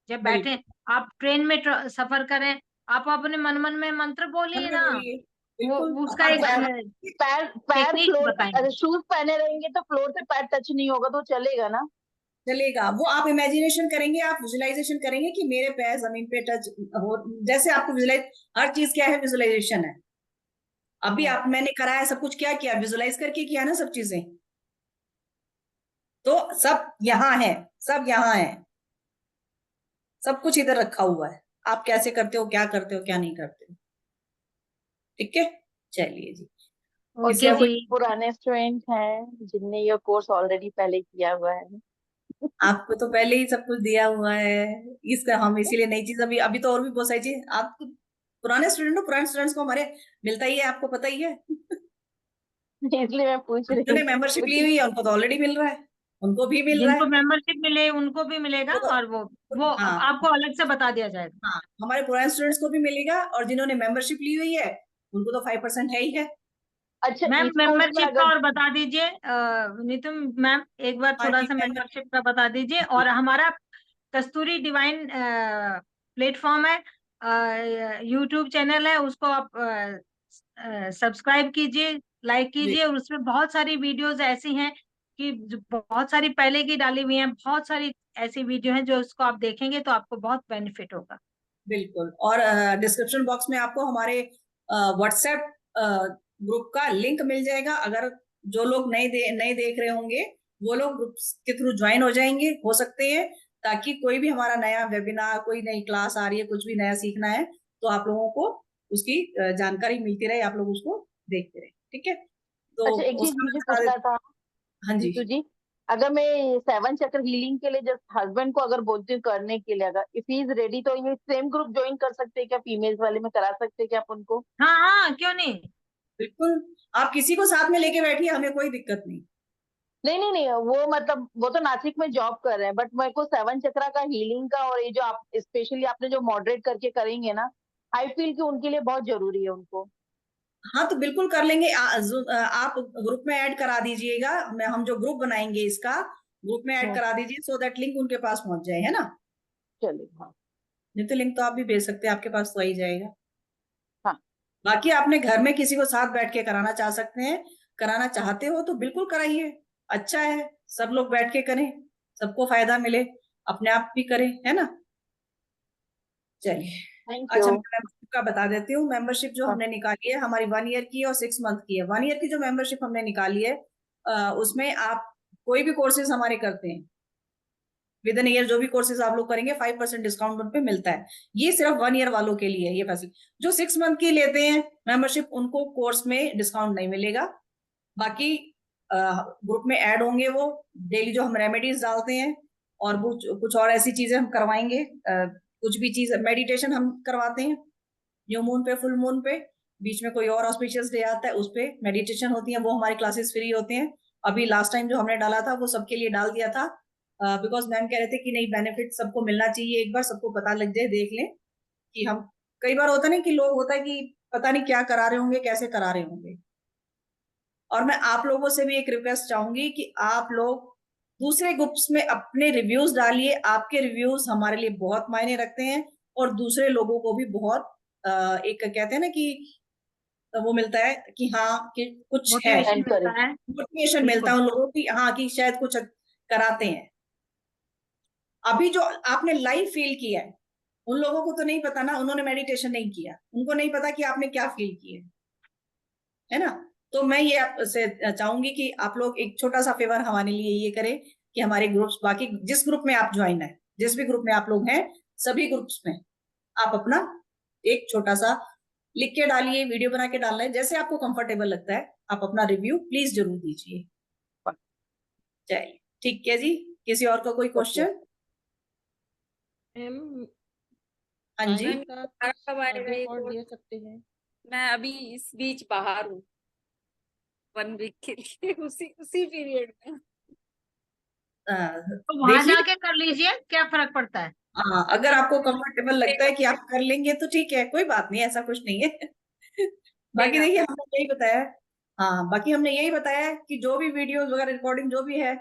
जब बिल्कुल बैठे, आप ट्रेन में सफर करें, आप अपने मन मन में मंत्र मन बोलिए में ना। बोलिए बिल्कुल। वो उसका और एक पैर पैर पैर टेक्निक फ्लोर, बताएंगे। अगर शूज पहने रहेंगे तो फ्लोर से पैर टच नहीं होगा तो चलेगा ना। चलेगा, वो आप इमेजिनेशन करेंगे, आप विजुअलाइजेशन करेंगे कि मेरे पैर जमीन पे टच हो, जैसे आपको विजुअलाइज, हर चीज क्या है, विजुअलाइजेशन है। अभी आप, मैंने कराया सब कुछ, क्या किया, विजुअलाइज करके किया ना सब चीजें। तो सब यहाँ है, सब यहाँ है, सब कुछ इधर रखा हुआ है। आप कैसे करते हो, क्या करते हो, क्या नहीं करते हो। ठीक है, चलिए जी। और किसी ओके क्या और कुछ जी। पुराने स्टूडेंट हैं जिनने ये कोर्स ऑलरेडी पहले किया हुआ है? आपको तो पहले ही सब कुछ दिया हुआ है, इसका हम इसीलिए नई चीज, अभी अभी तो और भी बहुत सारी चीज आप पुराने स्टूडेंट हो, पुराने स्टूडेंट्स को हमारे मिलता ही है, आपको पता ही है। इसलिए मैं पूछ रही जिन्होंने मेंबरशिप ली हुई है उनको तो ऑलरेडी मिल रहा है, उनको भी मिल रहा जिनको है। मेंबरशिप मिले उनको भी मिलेगा, तो, और वो हाँ आपको अलग से बता दिया जाएगा। हाँ, हमारे पुराने स्टूडेंट्स को भी मिलेगा, और जिन्होंने मेंबरशिप ली हुई है उनको तो 5% है ही है। अच्छा, मैम इस कोर्स में मेंबरशिप का अगर और बता दीजिए, नीतू मैम एक बार हाँ थोड़ा जी, सा मेंबरशिप मेंबरशिप का बता दीजिए। और हमारा कस्तूरी डिवाइन प्लेटफॉर्म है, यूट्यूब चैनल है, उसको आप सब्सक्राइब कीजिए, लाइक जी कीजिए। और उसमें बहुत सारी वीडियोस ऐसी हैं कि जो बहुत सारी पहले की डाली हुई हैं, बहुत सारी ऐसी वीडियो हैं जो उसको आप देखेंगे तो आपको बहुत बेनिफिट होगा। बिल्कुल। और डिस्क्रिप्शन बॉक्स में आपको हमारे व्हाट्सएप ग्रुप का लिंक मिल जाएगा। अगर जो लोग नए देख रहे होंगे वो लोग ग्रुप के थ्रू ज्वाइन हो जाएंगे, हो सकते हैं, ताकि कोई भी हमारा नया वेबिनार, कोई नई क्लास आ रही है, कुछ भी नया सीखना है, तो आप लोगों को उसकी जानकारी मिलती रहे, आप लोग उसको देखते रहे। ठीक है, तो अच्छा, एक चीज उसका मैं मुझे बता पूछना देती। था हाँ जी, जीतू जी, अगर मैं 7 चक्र हीलिंग के लिए जस्ट हस्बैंड को अगर बोलती हूँ करने के लिए, अगर इफ ही इज रेडी, तो ये सेम ग्रुप ज्वाइन कर सकते हैं क्या? फीमेल्स वाले में करा सकते हैं क्या आप उनको? हाँ हाँ, क्यों नहीं। बिल्कुल, आप किसी को साथ में लेके बैठिए, हमें कोई दिक्कत नहीं। नहीं नहीं नहीं, वो मतलब वो तो नासिक में जॉब कर रहे हैं, बट मेरे को 7 चक्रा का हीलिंग का और ये जो आप स्पेशली आपने जो मॉडरेट करके करेंगे ना, आई फील कि उनके लिए बहुत जरूरी है उनको। हाँ तो बिल्कुल कर लेंगे। आप ग्रुप में ऐड करा दीजिएगा, हम जो ग्रुप बनाएंगे इसका, ग्रुप में ऐड हम्म, करा दीजिए, सो दैट लिंक उनके पास पहुंच जाए, है ना। चलिए, हाँ। नहीं तो लिंक तो आप भी भेज सकते हैं, आपके पास तो आ ही जाएगा। हाँ, बाकी आपने घर में किसी को साथ बैठ के कराना चाह सकते हैं, कराना चाहते हो तो बिल्कुल कराइए, अच्छा है, सब लोग बैठ के करें, सबको फायदा मिले, अपने आप भी करें, है ना। चलिए, थैंक यू। अच्छा मैं मेंबरशिप का बता देती हूँ। मेंबरशिप जो हाँ, हमने निकाली है हमारी 1 ईयर की और 6 मंथ की है। 1 ईयर की जो मेंबरशिप हमने निकाली है, उसमें आप कोई भी कोर्सेज हमारे करते हैं, विद इन ईयर जो भी कोर्सेज आप लोग करेंगे 5% डिस्काउंट उन पे मिलता है। ये सिर्फ 1 ईयर वालों के लिए है ये फैसिलिटी। जो 6 मंथ की लेते हैं मेंबरशिप, उनको कोर्स में डिस्काउंट नहीं मिलेगा। बाकी ग्रुप में ऐड होंगे वो, डेली जो हम रेमेडीज डालते हैं, और कुछ और ऐसी चीजें हम करवाएंगे, कुछ भी चीज, मेडिटेशन हम करवाते हैं न्यू मून पे, फुल मून पे, बीच में कोई और ऑस्पिशियस डे आता है उस पे मेडिटेशन होती है, वो हमारी क्लासेस फ्री होते हैं। अभी लास्ट टाइम जो हमने डाला था वो सबके लिए डाल दिया था, बिकॉज मैम कह रहे थे कि नहीं, बेनिफिट सबको मिलना चाहिए, एक बार सबको पता लग जाए, देख लें कि हम, कई बार होता नहीं कि लोग, होता है कि पता नहीं क्या करा रहे होंगे, कैसे करा रहे होंगे। और मैं आप लोगों से भी एक रिक्वेस्ट चाहूंगी कि आप लोग दूसरे ग्रुप्स में अपने रिव्यूज डालिए, आपके रिव्यूज हमारे लिए बहुत मायने रखते हैं, और दूसरे लोगों को भी बहुत एक कहते हैं ना कि वो मिलता है कि हाँ कि कुछ है, मोटिवेशन मिलता एनकरेज। है। मोटिवेशन मिलता बिल्कुल। है उन लोगों की, हाँ कि शायद कुछ कराते हैं। अभी जो आपने लाइव फील किया है, उन लोगों को तो नहीं पता ना, उन्होंने मेडिटेशन नहीं किया, उनको नहीं पता कि आपने क्या फील किया है ना। तो मैं ये आपसे चाहूंगी कि आप लोग एक छोटा सा फेवर हमारे लिए ये करें कि हमारे ग्रुप्स, बाकी जिस ग्रुप में आप ज्वाइन है, जिस भी ग्रुप में आप लोग हैं, सभी ग्रुप्स में आप अपना एक छोटा सा लिख के डालिए, वीडियो बना के डालना है, जैसे आपको कंफर्टेबल लगता है, आप अपना रिव्यू प्लीज जरूर दीजिए। चलिए, ठीक है जी। किसी और का कोई ओके। क्वेश्चन? मैम हाँ जी, मैम टाइम का दोबारा कुछ कब आएगा आगे ये और कोर्स? दे सकते हैं? मैं अभी इस बीच बाहर हूँ 1 वीक के लिए, उसी उसी पीरियड में। तो वहां देखिए, जाके कर लीजिए, क्या फर्क पड़ता है। हाँ अगर आपको कंफर्टेबल लगता है कि आप कर लेंगे तो ठीक है, कोई बात नहीं, ऐसा कुछ नहीं है। बाकी देगा। देखिए हमने यही बताया है, हाँ बाकी हमने यही बताया है कि जो भी वीडियोस वगैरह रिकॉर्डिंग जो भी है,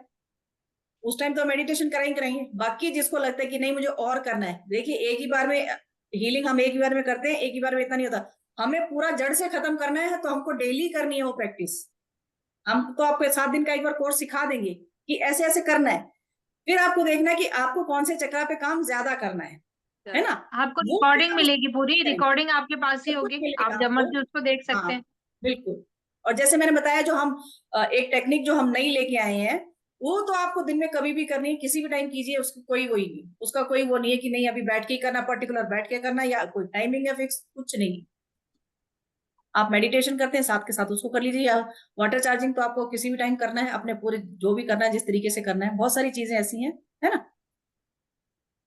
उस टाइम तो मेडिटेशन कराएंगे। बाकी जिसको लगता है कि नहीं मुझे और करना है, देखिए एक ही बार में हीलिंग हम एक ही बार में करते हैं, एक ही बार में इतना नहीं होता। हमें पूरा जड़ से खत्म करना है तो हमको डेली करनी है वो प्रैक्टिस। हम तो आपको 7 दिन का एक बार कोर्स सिखा देंगे कि ऐसे ऐसे करना है। फिर आपको देखना है कि आपको कौन से चक्र पे काम ज्यादा करना है ना। आपको वो रिकॉर्डिंग मिलेगी, पूरी रिकॉर्डिंग आपके पास ही सब कुछ होगी, मिलेगा आप जब आपको। मर्जी उसको देख सकते हाँ हैं। बिल्कुल। और जैसे मैंने बताया जो हम एक टेक्निक जो हम नई लेके आए हैं, वो तो आपको दिन में कभी भी करनी है, किसी भी टाइम कीजिए, उसको कोई वही नहीं, उसका कोई वो नहीं है कि नहीं अभी बैठ के ही करना, पर्टिकुलर बैठ के करना या कोई टाइमिंग है फिक्स, कुछ नहीं। आप मेडिटेशन करते हैं साथ के साथ उसको कर लीजिए, या वाटर चार्जिंग तो आपको किसी भी टाइम करना है, अपने पूरे जो भी करना है जिस तरीके से करना है, बहुत सारी चीजें ऐसी हैं, है ना।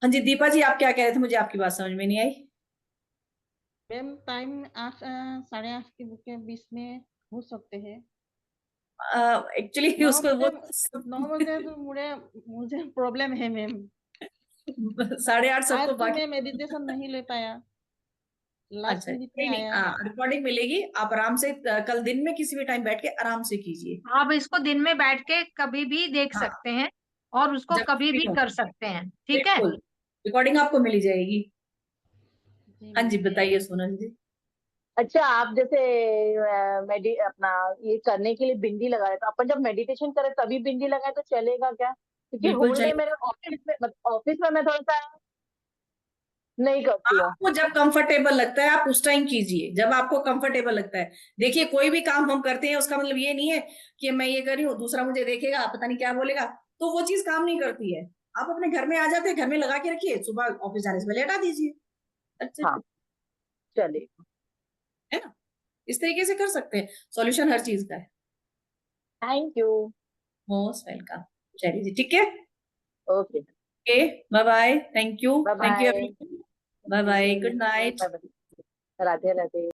हाँ जी दीपा जी, आप क्या कह रहे थे, मुझे आपकी बात समझ में नहीं आई। मैम टाइम 8 साढ़े 8 के बीच में हो सकते हैं। एक्चुअली 9 उसको वो बजे 9 बजे तो मुझे प्रॉब्लम है मैम। 8:30 आज सबको तो बाकी। मैं मेडिटेशन नहीं ले पाया, लास्ट अच्छा मिनट में नहीं नहीं, आया। रिकॉर्डिंग मिलेगी, आप आराम से कल दिन में किसी भी टाइम बैठ के आराम से कीजिए। आप इसको दिन में बैठ के कभी भी देख हाँ सकते हैं और उसको जब कभी भी भी हो, कर सकते हैं, ठीक है। बिल्कुल रिकॉर्डिंग आपको मिली जाएगी। जी हाँ जी मैम। बताइए सोनल जी। अच्छा, आप जैसे मेडि अपना ये करने के लिए बिंदी लगा रहे, तो अपन जब मेडिटेशन करें तभी बिंदी लगाए तो चलेगा क्या? क्योंकि बिल्कुल होल डे चलिए, मेरे ऑफिस में मैं थोड़ा सा नहीं करती हूँ। आपको जब कंफर्टेबल लगता है आप उस टाइम कीजिए, जब आपको कंफर्टेबल लगता है। देखिए कोई भी काम हम करते हैं उसका मतलब ये नहीं है कि मैं ये कर रही हूँ दूसरा मुझे देखेगा पता नहीं क्या बोलेगा, तो वो चीज काम नहीं करती है। आप अपने घर में आ जाते हैं, घर में लगा के रखिए, सुबह ऑफिस जाने से पहले हटा दीजिए, अच्छे हाँ चलिए। है ना। इस तरीके से कर सकते हैं, सॉल्यूशन हर चीज का है। Thank you. Most welcome. चलिए जी ठीक है, okay. Okay bye bye, thank you, bye thank you bye. Everyone, bye bye, good night. Radhe Radhe.